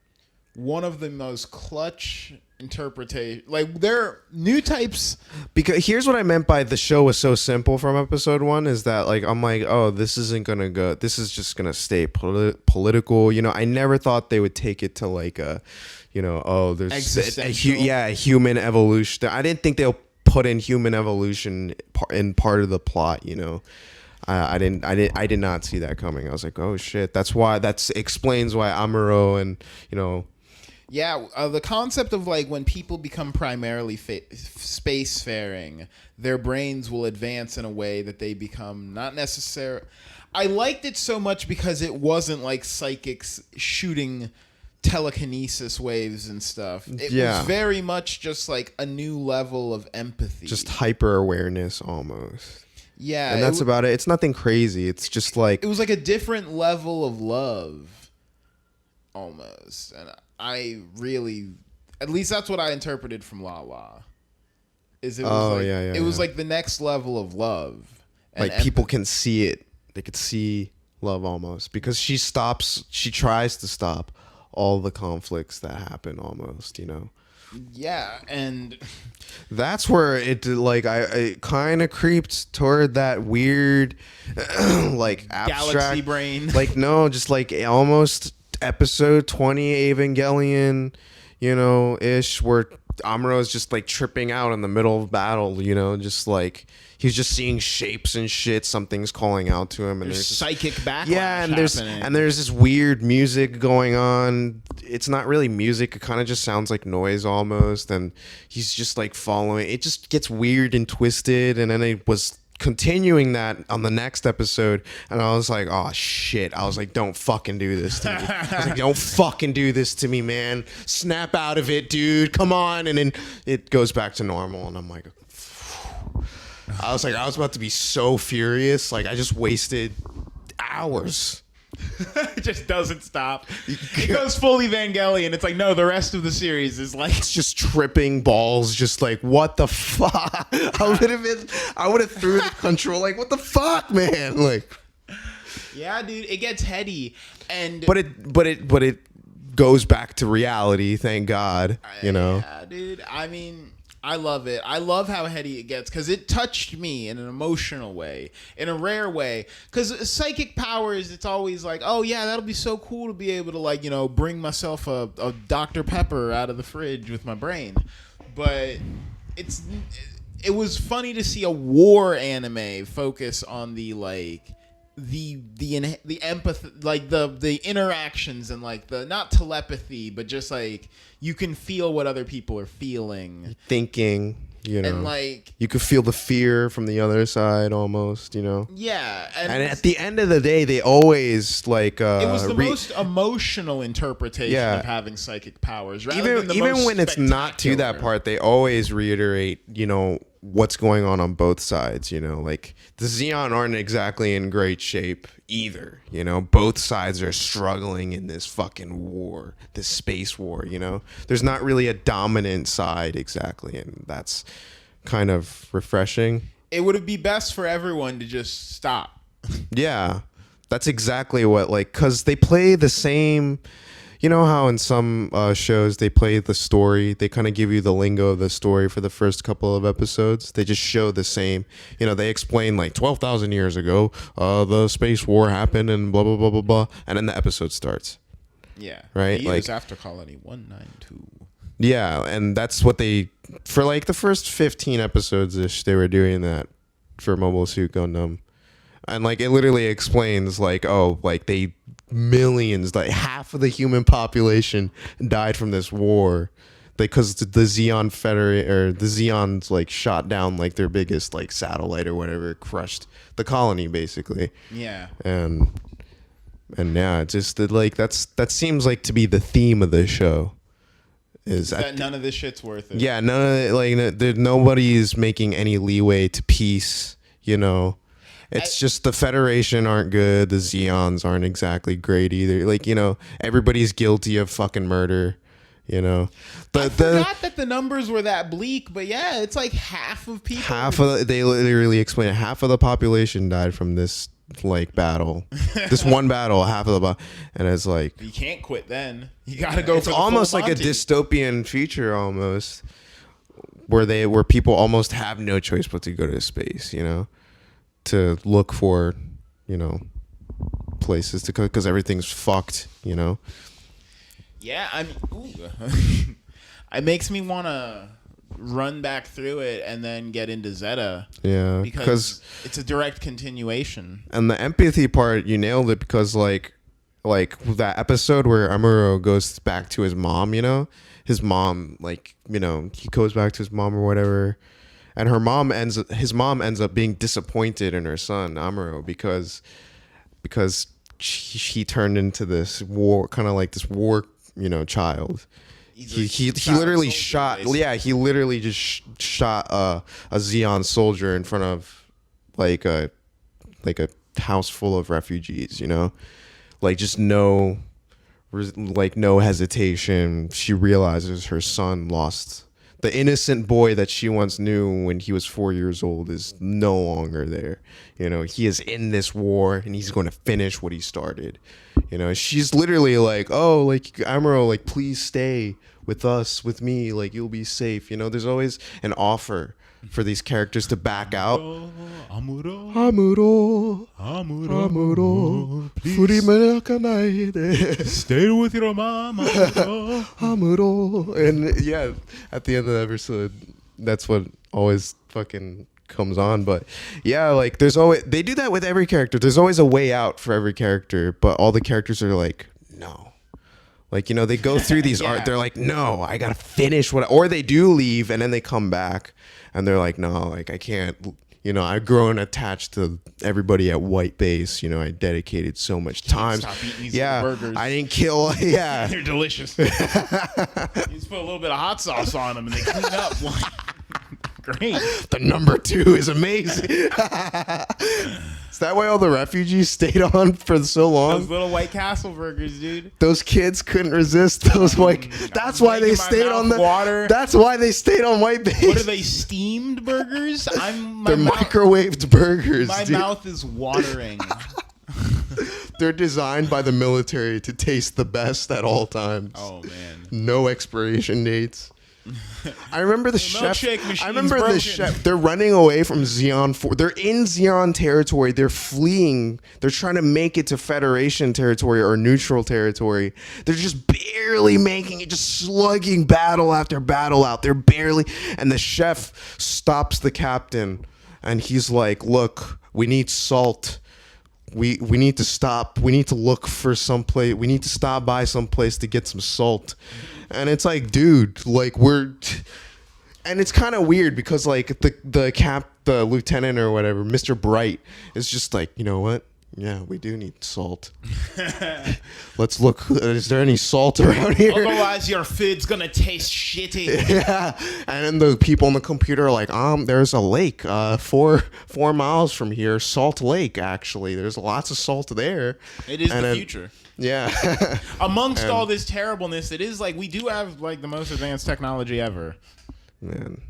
one of the most clutch interpretation. Like, they're new types. Because here's what I meant by the show was so simple from episode 1 is that, like, I'm like, oh, this isn't gonna go, this is just gonna stay political, you know. I never thought they would take it to like a, you know, oh, there's a human evolution. I didn't think they'll put in human evolution in part of the plot, you know. I did not see that coming. I was like, oh shit, that explains why Amuro and, you know. Yeah, the concept of like when people become primarily spacefaring, their brains will advance in a way that they become not necessary. I liked it so much because it wasn't like psychics shooting telekinesis waves and stuff. It was very much just like a new level of empathy. Just hyper awareness almost. Yeah. And that's about it. It's nothing crazy. It's just like, it was like a different level of love almost. And I really, at least that's what I interpreted from La La. Is it was it was like the next level of love. And like people can see it. They could see love almost because she tries to stop all the conflicts that happen almost, you know. Yeah, and that's where it like I kind of creeped toward that weird like abstract galaxy brain. Like no, just like almost episode 20 Evangelion, you know, ish, where Amuro's just like tripping out in the middle of battle, you know, just like he's just seeing shapes and shit. Something's calling out to him, and there's psychic backlash. Yeah, and happening. there's this weird music going on. It's not really music. It kind of just sounds like noise almost, and he's just like following. It just gets weird and twisted, and then it was continuing that on the next episode, and I was like, oh shit. I was like, don't fucking do this to me. I was like, don't fucking do this to me, man. Snap out of it, dude. Come on. And then it goes back to normal, and I'm like, I was about to be so furious. Like I just wasted hours. It just doesn't stop. It goes full Evangelion. It's like, no, the rest of the series is like, it's just tripping balls, just like, what the fuck? I would have threw the control, like, what the fuck, man? Like, yeah, dude, it gets heady, and but it goes back to reality, thank God, you know. Yeah, dude. I mean, I love it. I love how heady it gets because it touched me in an emotional way, in a rare way. Because psychic powers, it's always like, oh yeah, that'll be so cool to be able to, like, you know, bring myself a Dr. Pepper out of the fridge with my brain. But it was funny to see a war anime focus on the like the empathy, like the interactions, and like the not telepathy, but just like you can feel what other people are feeling, thinking, you know, and like you could feel the fear from the other side almost, you know. Yeah, and at the end of the day, they always like it was the most emotional interpretation of having psychic powers. Rather than even when it's not to that part, they always reiterate, you know, what's going on both sides, you know. Like the Zeon aren't exactly in great shape either, you know. Both sides are struggling in this fucking war, this space war, you know. There's not really a dominant side exactly, and that's kind of refreshing. It would be best for everyone to just stop. Yeah, that's exactly what, like, because they play the same, you know how in some shows they play the story, they kind of give you the lingo of the story for the first couple of episodes. They just show the same, they explain like 12,000 years ago, the space war happened and blah blah blah blah blah, and then the episode starts. Yeah. Right. Years after Colony 192. Yeah, and that's what they for like the first 15 episodes ish. They were doing that for Mobile Suit Gundam. And like it literally explains like, oh, like they millions, like half of the human population died from this war because the Xeon or the Xeons like shot down like their biggest like satellite or whatever, crushed the colony basically. Yeah. And yeah, it's just like that seems like to be the theme of the show. Is that none of this shit's worth it. Yeah, none of it, like nobody is making any leeway to peace, It's just the Federation aren't good. The Xeons aren't exactly great either. Like, everybody's guilty of fucking murder, I forgot that the numbers were that bleak, but yeah, it's like half of people. They literally explain it. Half of the population died from this, like, battle. This one battle, half of the and it's like... You can't quit then. You gotta go for the almost full like Monty. a dystopian future almost, where people almost have no choice but to go to space, to look for, places to go because everything's fucked, Yeah, I mean, it makes me want to run back through it and then get into Zeta. Yeah, because it's a direct continuation. And the empathy part, you nailed it because like that episode where Amuro goes back to his mom, his mom, like, he goes back to his mom or whatever. And his mom ends up being disappointed in her son, Amuro, because he turned into this war, kind of like this war, child. He literally shot, he literally just shot a Xeon soldier in front of like a house full of refugees, like just no hesitation. She realizes her son lost. The innocent boy that she once knew when he was 4 years old is no longer there. He is in this war and he's going to finish what he started. She's literally like, oh, like, Amuro, like, please stay with us, with me. Like, you'll be safe. There's always an offer for these characters to back out. Amuro. Stay with your mom, Amuro. And yeah, at the end of the episode, that's what always fucking comes on. But yeah, like they do that with every character. There's always a way out for every character, but all the characters are like, no. Like, they go through these art. They're like, no, I gotta finish or they do leave and then they come back and they're like, no, like I can't. I've grown attached to everybody at White Base. I dedicated so much time. Stop eating these burgers. I didn't kill. Yeah, they're delicious. You just put a little bit of hot sauce on them and they clean up. Great. The number 2 is amazing. Is that why all the refugees stayed on for so long? Those little White Castle burgers, dude. Those kids couldn't resist those white. That's why they stayed on the water. That's why they stayed on White Base. What are they, steamed burgers? They're microwaved burgers. My mouth is watering. They're designed by the military to taste the best at all times. Oh man. No expiration dates. I remember the chef. I remember broken. The chef. They're running away from Xeon 4. They're in Xeon territory. They're fleeing. They're trying to make it to Federation territory or neutral territory. They're just barely making it, just slugging battle after battle out. They're barely. And the chef stops the captain, and he's like, "Look, we need salt. We need to stop. We need to look for some place. We need to stop by some place to get some salt." And it's like, dude, like and it's kind of weird because like the lieutenant or whatever, Mr. Bright, is just like, you know what? Yeah, we do need salt. Let's look. Is there any salt around here? Otherwise, your food's gonna taste shitty. Yeah, and then the people on the computer are like, there's a lake, 4 miles from here, Salt Lake. Actually, there's lots of salt there. It is the future. Yeah. Amongst all this terribleness, it is like we do have like the most advanced technology ever. Man,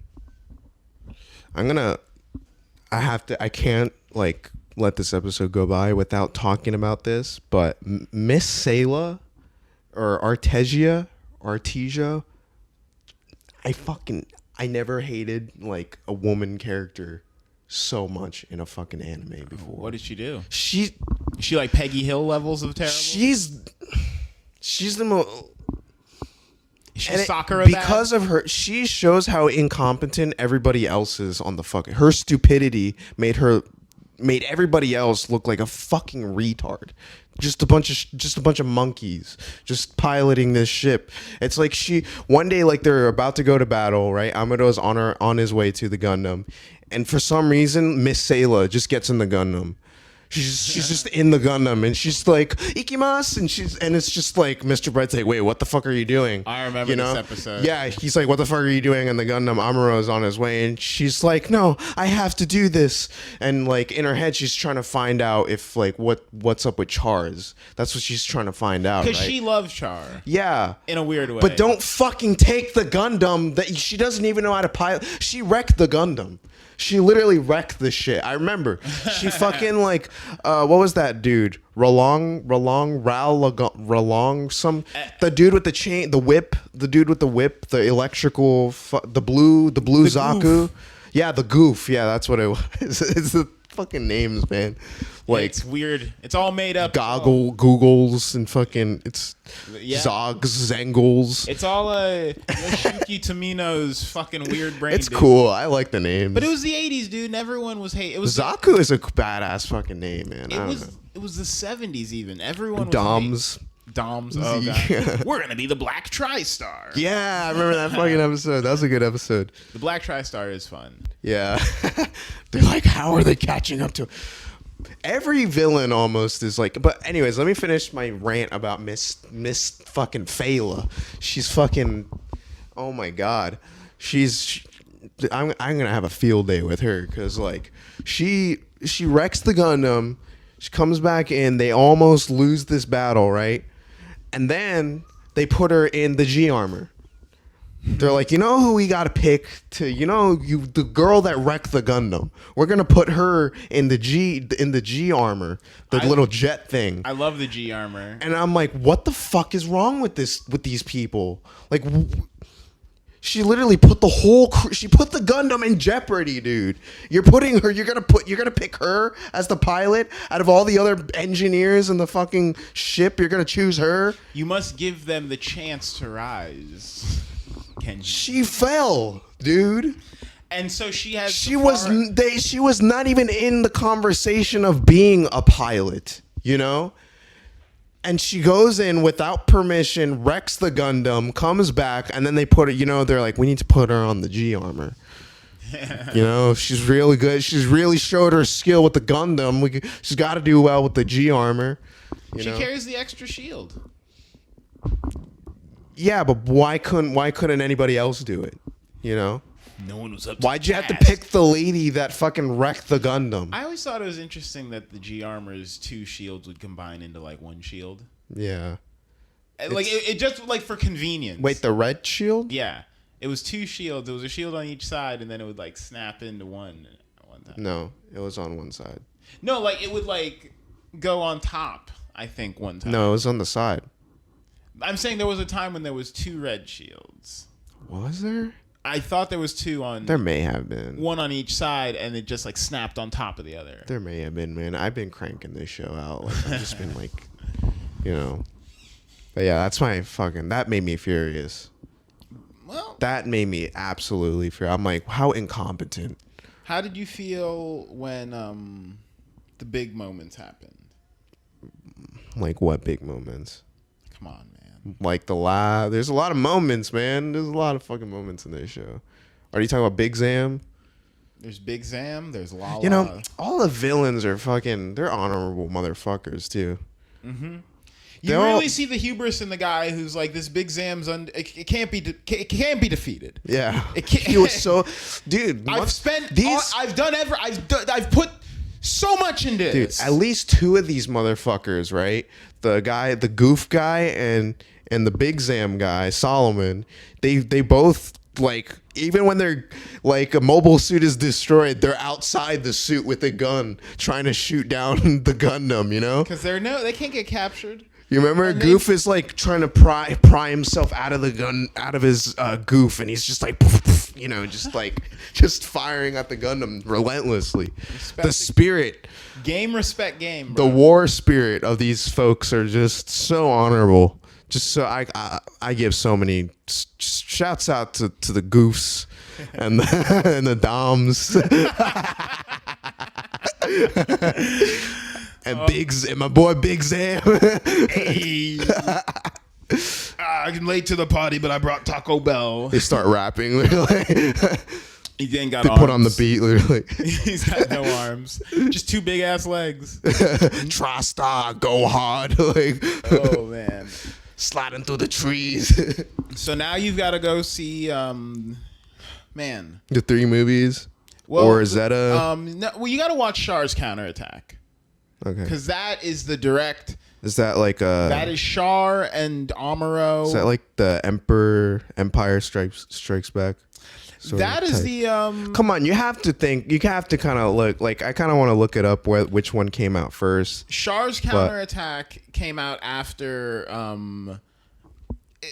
I can't like let this episode go by without talking about this, but Miss Sayla or Artesia. I never hated like a woman character so much in a fucking anime before. What did she do? She Is she like Peggy Hill levels of terrible? she's the most. She Sakura Because of her, she shows how incompetent everybody else is on the fucking. Her stupidity made everybody else look like a fucking retard. Just a bunch of monkeys just piloting this ship. It's like one day, like they're about to go to battle, right? Amado's on his way to the Gundam, and for some reason Miss Sayla just gets in the Gundam. She's just in the Gundam, and she's like ikimas, and it's just like Mr. Bright's like, wait, what the fuck are you doing? I remember this episode. Yeah, he's like, what the fuck are you doing? And the Gundam Amuro's on his way, and she's like, no, I have to do this. And like in her head, she's trying to find out if like what's up with Char's. That's what she's trying to find out. Because right? she loves Char. Yeah. In a weird way. But don't fucking take the Gundam that she doesn't even know how to pilot. She wrecked the Gundam. She literally wrecked the shit. I remember. She fucking like, what was that dude? Ralong, the dude with the chain, the whip, the dude with the whip, the electrical, the blue Zaku. Goof. Yeah, the goof. Yeah, that's what it was. It's the fucking names, man. Like it's weird. It's all made up. Googles and fucking Zogs, Zengles. It's all Yoshiki Tomino's fucking weird brain. It's dude. cool. I like the names. But it was the 80s, dude, and everyone was hate. It was Zaku is a badass fucking name, man. It was the 70s even. Everyone was Doms. Doms. Oh god. Yeah. We're gonna be the Black TriStar. Yeah, I remember that fucking episode. That was a good episode. The Black TriStar is fun. Yeah. They're like, how are they catching up to every villain almost is like, but anyways, let me finish my rant about Miss fucking Fela. She's fucking, oh my god. I'm gonna have a field day with her because like she wrecks the Gundam. She comes back in. They almost lose this battle, right? And then they put her in the G armor. They're like, you know who we got to pick to, the girl that wrecked the Gundam. We're gonna put her in the G armor, the little jet thing. I love the G armor. And I'm like, what the fuck is wrong with these people? Like, she literally put she put the Gundam in jeopardy, dude. You're gonna pick her as the pilot out of all the other engineers in the fucking ship. You're gonna choose her. You must give them the chance to rise, Kenji. She fell, dude. And so she was not even in the conversation of being a pilot, And she goes in without permission, wrecks the Gundam, comes back, and then they put her, they're like, we need to put her on the G armor. She's really good. She's really showed her skill with the Gundam. She's got to do well with the G armor. She carries the extra shield. Yeah, but why couldn't anybody else do it? No one was up to Why'd you have to pick the lady that fucking wrecked the Gundam? I always thought it was interesting that the G armor's two shields would combine into like one shield. Yeah. Like it just like for convenience. Wait, the red shield? Yeah. It was two shields. There was a shield on each side, and then it would like snap into one time. No, it was on one side. No, like it would like go on top, I think, one time. No, it was on the side. I'm saying there was a time when there was two red shields. Was there? I thought there was two on. There may have been. One on each side, and it just like snapped on top of the other. There may have been, man. I've been cranking this show out. Like, I've just been like, But yeah, that's that made me furious. Well, that made me absolutely furious. I'm like, how incompetent. How did you feel when the big moments happened? Like what big moments? Come on, man. Like there's a lot of moments, man. There's a lot of fucking moments in this show. Are you talking about Big Zam? There's Big Zam. There's Lala. All the villains are they're honorable motherfuckers too. Mm-hmm. You really see the hubris in the guy who's like, this Big Zam's it can't be defeated. Yeah, he was so, dude. I've put so much into this. Dude, at least two of these motherfuckers, right? The goof guy and the Big Zam guy, Solomon. They both, like, even when they're like a mobile suit is destroyed, they're outside the suit with a gun trying to shoot down the Gundam, Because they can't get captured. You remember And Goof is like trying to pry himself out of the gun, out of his goof, and he's just like, poof, poof, you know, just firing at the Gundam relentlessly. The spirit, respect game. Bro. the war spirit of these folks are just so honorable. Just so I give so many shouts out to the goofs and and the doms. And my boy Big Zam. Hey. I'm late to the party, but I brought Taco Bell. They start rapping. Literally. He ain't got They arms. put on the beat. Literally. He's got no arms. Just two big ass legs. Trasta, go hard. Like, Oh man. sliding through the trees. So now you've got to go see, man. The 3 movies. Well, or is that a? No, well, you got to watch Char's Counterattack Okay. because that is the direct. Is that like a? That is Char and Amuro. Is that like the Empire Strikes Back? That is the Come on, you have to think. You have to kind of look. Like I kind of want to look it up which one came out first. Char's Counterattack came out after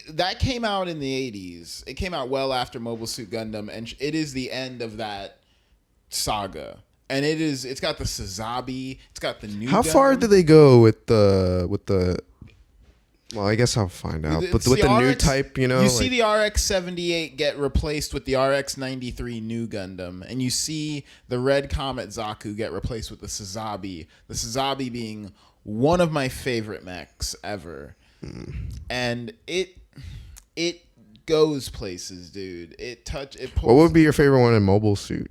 that came out in the 80s. It came out well after Mobile Suit Gundam, and it is the end of that saga. And it's got the Sazabi, it's got the new. How far did they go with the? Well, I guess I'll find out. But with the new type, you know, you see the RX-78 get replaced with the RX-93 new Gundam, and you see the Red Comet Zaku get replaced with the Sazabi. The Sazabi being one of my favorite mechs ever, and it goes places, dude. It pulls. What would be your favorite one in Mobile Suit?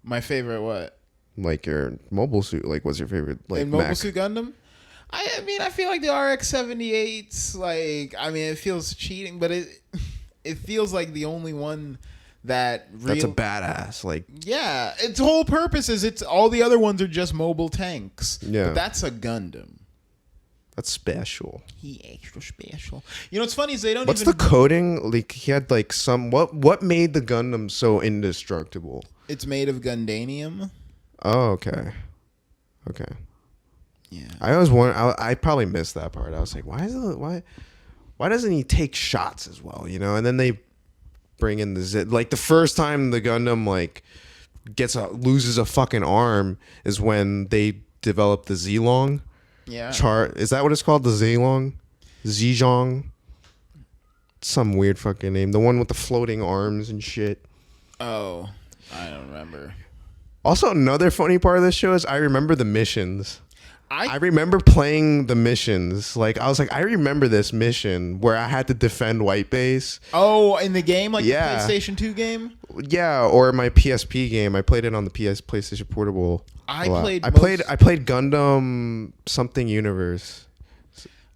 My favorite what? Like your Mobile Suit. Like, what's your favorite like In Mobile mech? Suit Gundam? I mean, I feel like the RX-78's like, I mean, it feels cheating, but it feels like the only one that That's a badass. Like, yeah, its whole purpose is it's all the other ones are just mobile tanks. Yeah. But that's a Gundam. that's special. He extra special. You know what's funny is they don't What's even the coding? Like, he had like some. What made the Gundam so indestructible? It's made of Gundanium. Oh, okay. Okay. Yeah. I always wonder. I probably missed that part. I was like, why doesn't he take shots as well? You know, and then they bring in the Z. Like the first time the Gundam like loses a fucking arm is when they develop the Zilong. Yeah. Is that what it's called? The Zilong, Zhejiang. Some weird fucking name. The one with the floating arms and shit. Oh, I don't remember. Also, another funny part of this show is I remember the missions. I remember playing the missions. Like, I was like, I remember this mission where I had to defend White Base. Oh, in the game? Like Yeah. the PlayStation 2 game? Yeah, or my PSP game. I played it on the PlayStation Portable. I a lot. played I played Gundam something Universe.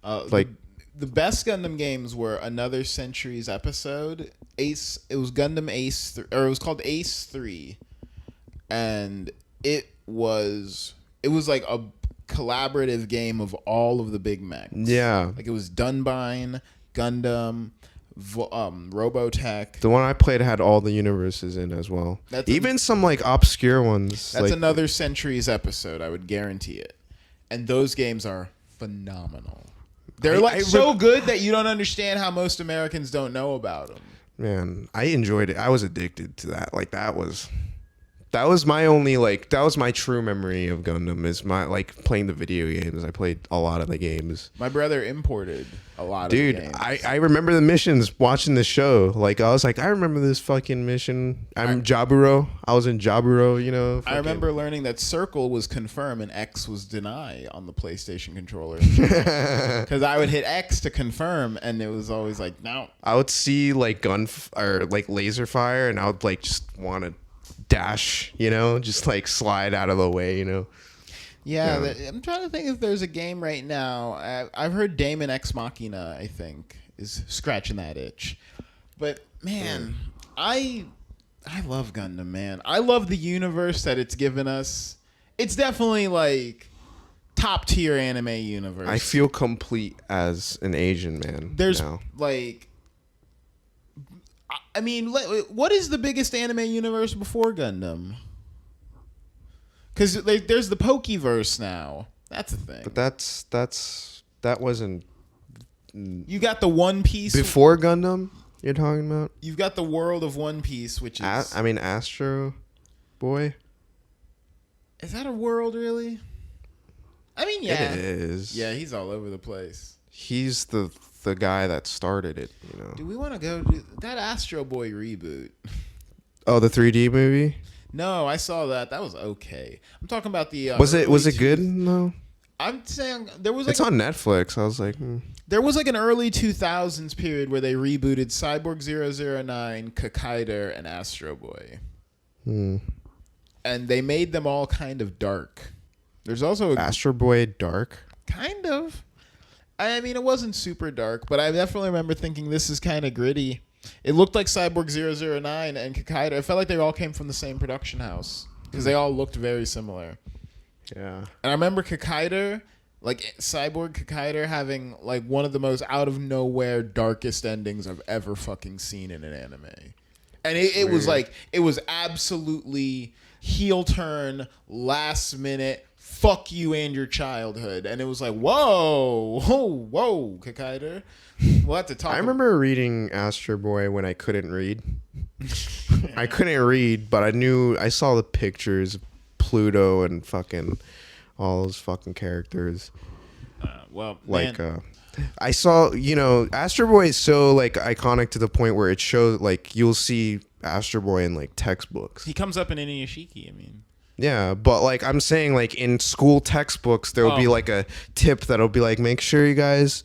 Like the best Gundam games were Another Century's episode. Ace. It was Gundam Ace, or it was called Ace 3, and it was like a collaborative game of all of the big mechs. Yeah. Like it was Dunbine, Gundam, Robotech. The one I played had all the universes in as well. Even some like obscure ones. That's like, Another Century's episode. I would guarantee it. And those games are phenomenal. They're so good that you don't understand how most Americans don't know about them. Man, I enjoyed it. I was addicted to that. Like that was my only that was my true memory of Gundam is my like playing the video games. I played a lot of the games. My brother imported a lot of the Dude, games. I remember the missions watching the show. Like I was like, I remember this fucking mission. Jaburo. I was in Jaburo, you know. I remember learning that Circle was confirm and X was deny on the PlayStation controller. Because I would hit X to confirm and it was always like, no. I would see like or like laser fire and I would like just want to dash, you know, just like slide out of the way, you know. Yeah. I'm trying to think if there's a game right now. I've heard Daemon Ex Machina, I think, is scratching that itch. But man, I love Gundam, man. I love the universe that it's given us. It's definitely like top tier anime universe. I feel complete as an Asian man. There's now. like, I mean, what is the biggest anime universe before Gundam? Because there's the Pokeverse now. That's a thing. But that wasn't You got the One Piece before Gundam. You're talking about? You've got the world of One Piece, which is Astro Boy. Is that a world really? I mean, yeah, it is. Yeah, he's all over the place. He's the guy that started it. You know. Do we want to go do that Astro Boy reboot? Oh, the 3D movie. No, I saw that. That was okay. I'm talking about the. Was it good? No. I'm saying there was. Like, it's on Netflix. I was like. There was like an early 2000s period where they rebooted Cyborg 009, Kakaider, and Astro Boy. And they made them all kind of dark. There's also Astro Boy dark. Kind of. I mean, it wasn't super dark, but I definitely remember thinking this is kind of gritty. It looked like Cyborg 009 and Kakaider. It felt like they all came from the same production house because they all looked very similar. Yeah. And I remember Kakaider, like Cyborg Kakaider, having like one of the most out of nowhere darkest endings I've ever fucking seen in an anime. And it was like, it was absolutely heel turn, last minute, fuck you and your childhood. And it was like, whoa, Kakaider. We'll have to talk. I remember reading Astro Boy when I couldn't read. I couldn't read, but I saw the pictures of Pluto and fucking all those fucking characters. I saw, Astro Boy is so like iconic to the point where it shows like you'll see Astro Boy in like textbooks. He comes up in Inuyashiki, I mean. Yeah, but like I'm saying, like in school textbooks, there will be like a tip that'll be like, make sure you guys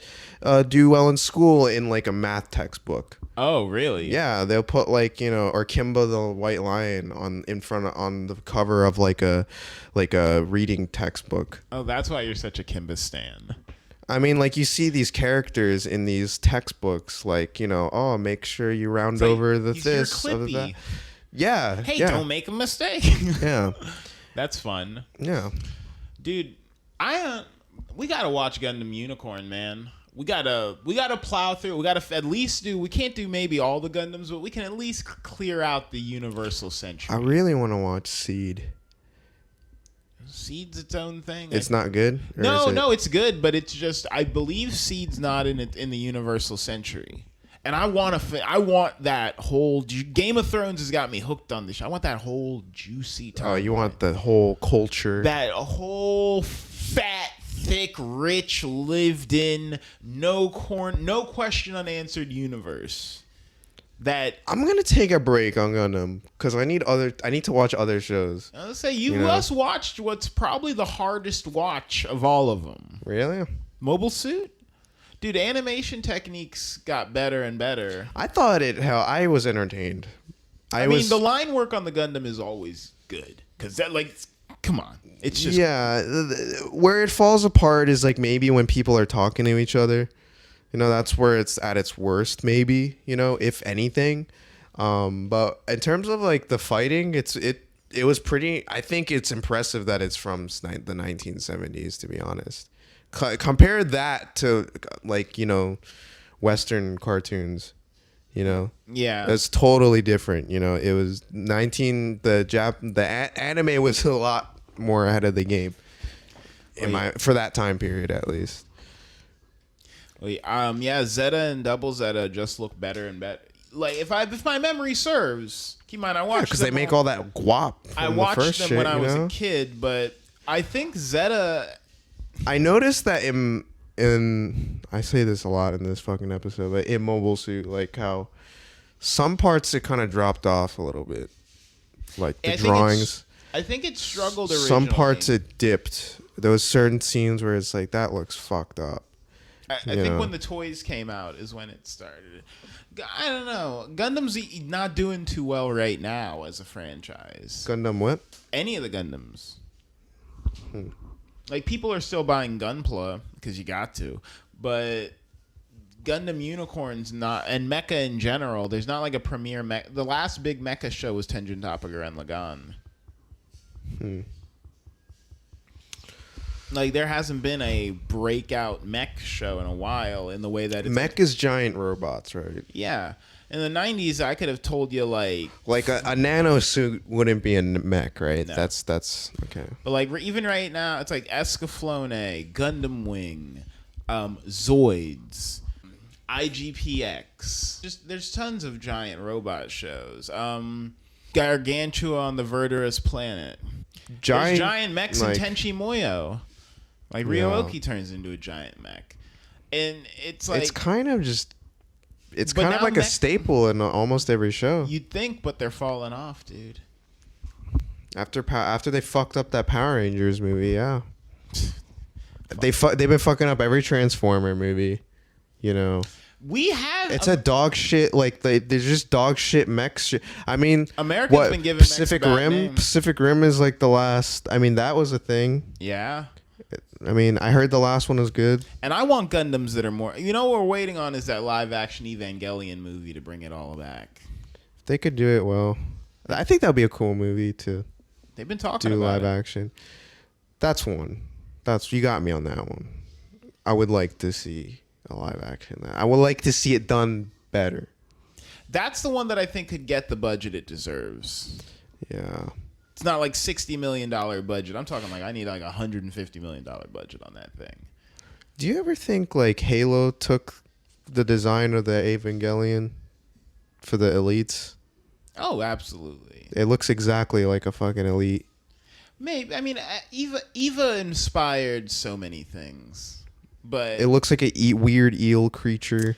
do well in school in like a math textbook. Oh, really? Yeah, they'll put like or Kimba the White Lion on the cover of like a reading textbook. Oh, that's why you're such a Kimba stan. I mean, like you see these characters in these textbooks, like make sure you round over the this, over that. Yeah. Hey, yeah. don't make a mistake. Yeah. That's fun. Yeah. Dude, we gotta watch Gundam Unicorn, man. We gotta plow through. We gotta at least we can't do maybe all the Gundams, but we can at least clear out the Universal Century. I really want to watch Seed. Seed's its own thing. It's not good? No, it's good, but it's just I believe Seed's not in the Universal Century. And I want that whole Game of Thrones has got me hooked on this shit. I want that whole juicy time. Oh, you want the whole culture. That whole fat, thick, rich, lived in, no question unanswered universe. That I'm gonna take a break on Gundam because I need to watch other shows. I was say you just watched what's probably the hardest watch of all of them. Really? Mobile Suit? Dude, animation techniques got better and better. I thought I was entertained. I mean, the line work on the Gundam is always good. Because that, like, come on. It's just... Yeah, where it falls apart is, like, maybe when people are talking to each other. That's where it's at its worst, maybe, if anything. But in terms of, like, the fighting, it was pretty... I think it's impressive that it's from the 1970s, to be honest. Compare that to like Western cartoons, Yeah, it's totally different. It was the anime was a lot more ahead of the game for that time period at least. Zeta and Double Zeta just look better and better. Like if my memory serves, keep in mind I watched because they make all that guap. I watched them when I was a kid, but I think Zeta. I noticed that in I say this a lot in this fucking episode, but in Mobile Suit, like how some parts it kind of dropped off a little bit, like the drawings. I think it struggled originally. Some parts it dipped. There was certain scenes where it's like that looks fucked up. I think when the toys came out is when it started. I don't know. Gundam's not doing too well right now as a franchise. Gundam what? Any of the Gundams. Like, people are still buying Gunpla because you got to, but Gundam Unicorn's not, and Mecha in general, there's not like a premier mecha. The last big mecha show was Tenjin Toppa Gurren Lagann. Like, there hasn't been a breakout mech show in a while in the way that it's... Mech is giant robots, right? Yeah. In the 90s, I could have told you, like a nano suit wouldn't be a mech, right? No. That's okay. But, like, even right now, it's like Escaflowne, Gundam Wing, Zoids, IGPX. Just there's tons of giant robot shows. Gargantua on the Verdurous Planet. There's giant mechs in Tenchi Muyo. Like Ryo-Oki turns into a giant mech. And it's like it's kind of like a staple in almost every show. You'd think, but they're falling off, dude. After they fucked up that Power Rangers movie, yeah. They've been fucking up every Transformer movie, you know. It's a dog shit, like they're just dog shit mech shit. I mean, America's been giving Pacific Rim. Pacific Rim is like the last. I mean, that was a thing. Yeah. I mean, I heard the last one was good. And I want Gundams that are more. You know what we're waiting on is that live action Evangelion movie to bring it all back. If they could do it well, I think that'd be a cool movie to. They've been talking do about live action. That's one. You got me on that one. I would like to see a live action. I would like to see it done better. That's the one that I think could get the budget it deserves. Yeah. It's not like $60 million budget. I'm talking like I need like $150 million budget on that thing. Do you ever think like Halo took the design of the Evangelion for the elites? Oh, absolutely. It looks exactly like a fucking elite. Maybe. I mean, Eva inspired so many things, but it looks like a weird eel creature.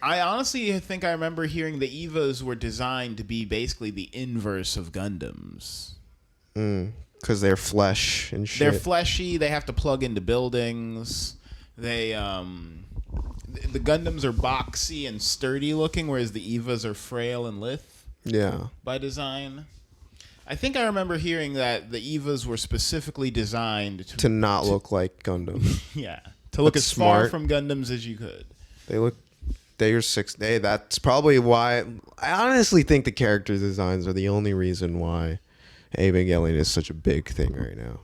I honestly think I remember hearing the Evas were designed to be basically the inverse of Gundams. Because they're flesh and shit. They're fleshy. They have to plug into buildings. They the Gundams are boxy and sturdy looking, whereas the Evas are frail and lithe. Yeah. By design. I think I remember hearing that the Evas were specifically designed to not look like Gundam. Yeah. To look as far from Gundams as you could. That's probably why. I honestly think the character designs are the only reason why Evangelion is such a big thing right now.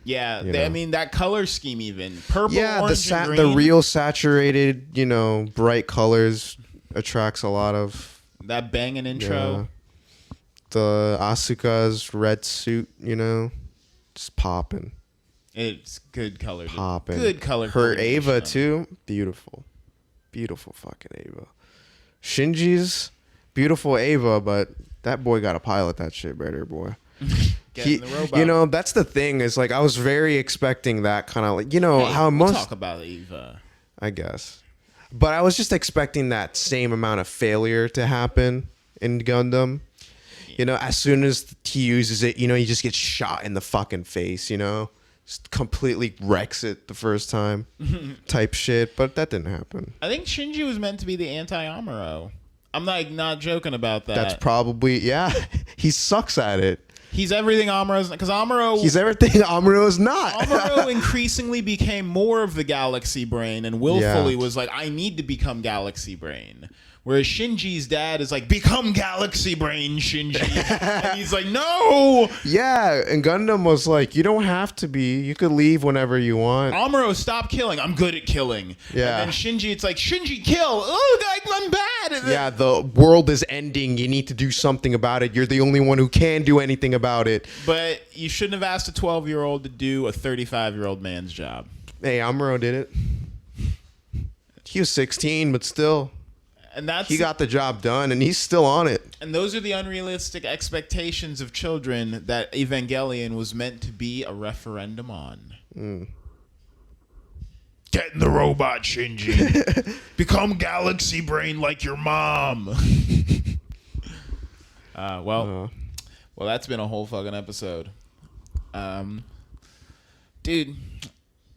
Yeah, I mean that color scheme, even purple, orange, and green. The real saturated, bright colors attracts a lot of that banging intro. Yeah. The Asuka's red suit, just popping. It's good color. Popping. Good color. Her Ava too, beautiful, beautiful fucking Ava. Shinji's beautiful Ava, but that boy got to pilot that shit better, boy. The robot. That's the thing is like I was very expecting that kind of like how most talk about Eva. I guess, but I was just expecting that same amount of failure to happen in Gundam. As soon as he uses it, he just gets shot in the fucking face. Just completely wrecks it the first time, type shit. But that didn't happen. I think Shinji was meant to be the anti-Amuro. I'm not joking about that. That's probably he sucks at it. He's everything Amuro's, because Amuro... He's everything Amuro's not. Amuro increasingly became more of the Galaxy Brain and willfully was like, I need to become Galaxy Brain. Whereas Shinji's dad is like, become Galaxy Brain, Shinji. And he's like, no! Yeah, and Gundam was like, you don't have to be. You could leave whenever you want. Amuro, stop killing. I'm good at killing. Yeah. And then Shinji, it's like, Shinji, kill. Oh, I'm bad. And yeah, the world is ending. You need to do something about it. You're the only one who can do anything about it. But you shouldn't have asked a 12-year-old to do a 35-year-old man's job. Hey, Amuro did it. He was 16, but still... And he got the job done, and he's still on it. And those are the unrealistic expectations of children that Evangelion was meant to be a referendum on. Get in the robot, Shinji. Become Galaxy Brain like your mom. Well, that's been a whole fucking episode. Dude,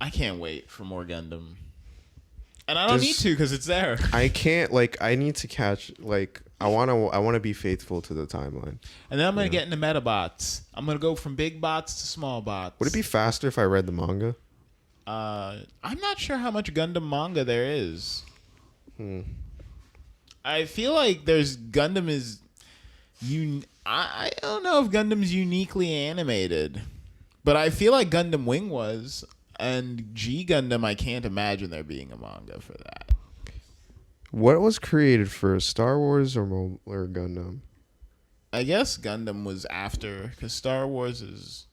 I can't wait for more Gundam. And I don't need to because it's there. I can't, I need to catch, I want to be faithful to the timeline. And then I'm going to get into Metabots. I'm going to go from big bots to small bots. Would it be faster if I read the manga? I'm not sure how much Gundam manga there is. I feel like Gundam is... I don't know if Gundam's uniquely animated. But I feel like Gundam Wing was... And G Gundam, I can't imagine there being a manga for that. What was created first, Star Wars or Gundam? I guess Gundam was after, because Star Wars is...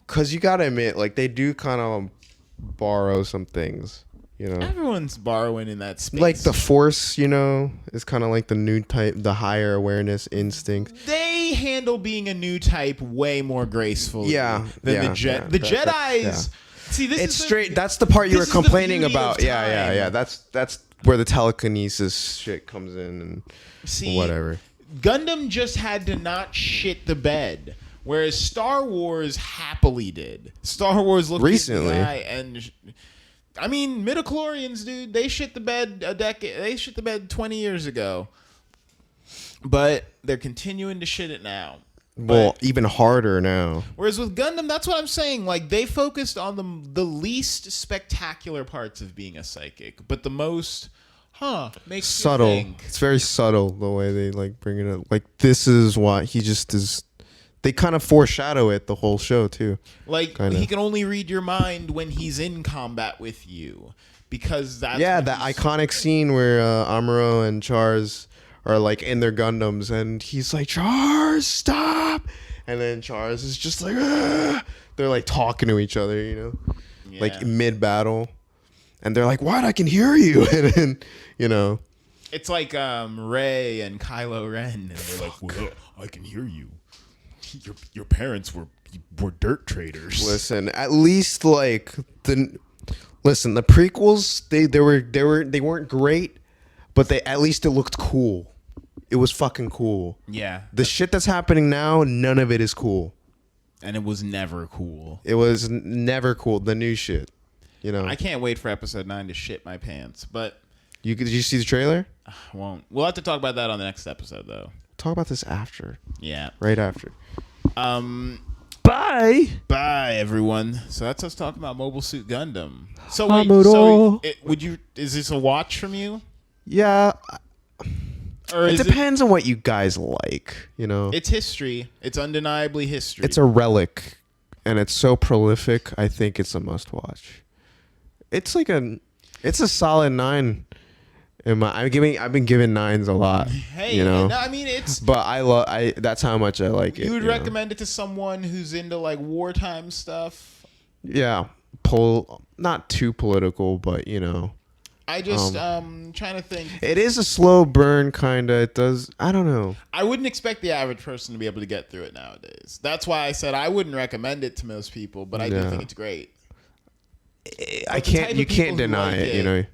Because you gotta admit, they do kind of borrow some things, You know, Everyone's borrowing in that space. like the Force, you know, is kind of like the new type, the higher awareness instinct. They handle being a new type way more gracefully than the Jedi. Yeah. The Jedi's. See, this It's is straight. That's the part you were this is the complaining beauty of about. Yeah. time. That's where the telekinesis shit comes in and See, whatever. Gundam just had to not shit the bed, whereas Star Wars happily did. Star Wars looked Recently. at the guy and I mean, midichlorians, dude, they shit the bed they shit the bed 20 years ago. But they're continuing to shit it now. Well, even harder now. Whereas with Gundam, that's what I'm saying. Like, they focused on the least spectacular parts of being a psychic, but the most, makes Subtle. you think. It's very subtle the way they like bring it up. Like this is why he just is. They kind of foreshadow it the whole show too. Like, Kinda. he can only read your mind when he's in combat with you, because that's Yeah, when that he's- iconic scene where Amuro and Char's are like in their Gundams, and he's like, "Chars, stop!" And then Char's is just like, "Ugh." They're like talking to each other, you know, like Yeah. mid battle, and they're like, "What? I can hear you!" And then, you know, It's like Rey and Kylo Ren, and they're like, "Well, I can hear you. Your parents were dirt traders." listen, at least like the prequels, they weren't great, but they at least it looked cool. It was fucking cool. Yeah, The shit that's happening now, none of it is cool. and it was never cool. It was never cool. The new shit, you know. I can't wait for episode 9 to shit my pants, but Did you see the trailer? I won't. We'll have to talk about that on the next episode, though. Talk about this after, Yeah. right after. Bye. Bye, everyone. So that's us talking about Mobile Suit Gundam. So wait, Amuro. is this a watch from you? Yeah, Or it is depends on what you guys like. You know, It's history. It's undeniably history. it's a relic, and it's so prolific. I think it's a must-watch. It's like it's a solid 9. I've been giving 9s a lot. Hey, you know. no, I mean it's. But that's how much I like it. You would know? recommend it to someone who's into like wartime stuff. Yeah, not too political, but you know, I just trying to think. it is a slow burn, kinda. It does. I don't know. I wouldn't expect the average person to be able to get through it nowadays. That's why I said I wouldn't recommend it to most people, but I do Yeah. think it's great. I the type can't. of You people can't who deny like it. it. You know.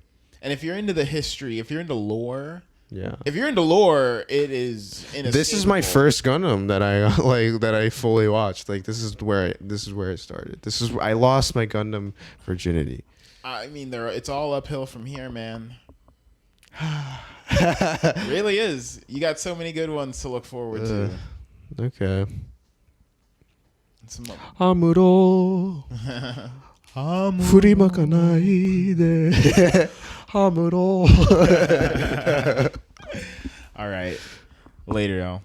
And if you're into the history, if you're into lore, Yeah. if you're into lore, it is inescapable. This is my first Gundam that I like that I fully watched. Like this is where it started. This is where I lost my Gundam virginity. I mean, it's all uphill from here, man. It really is. You got so many good ones to look forward to. Okay. Some- Amuro. Furimakanai de. Amuro. All right. Later, y'all.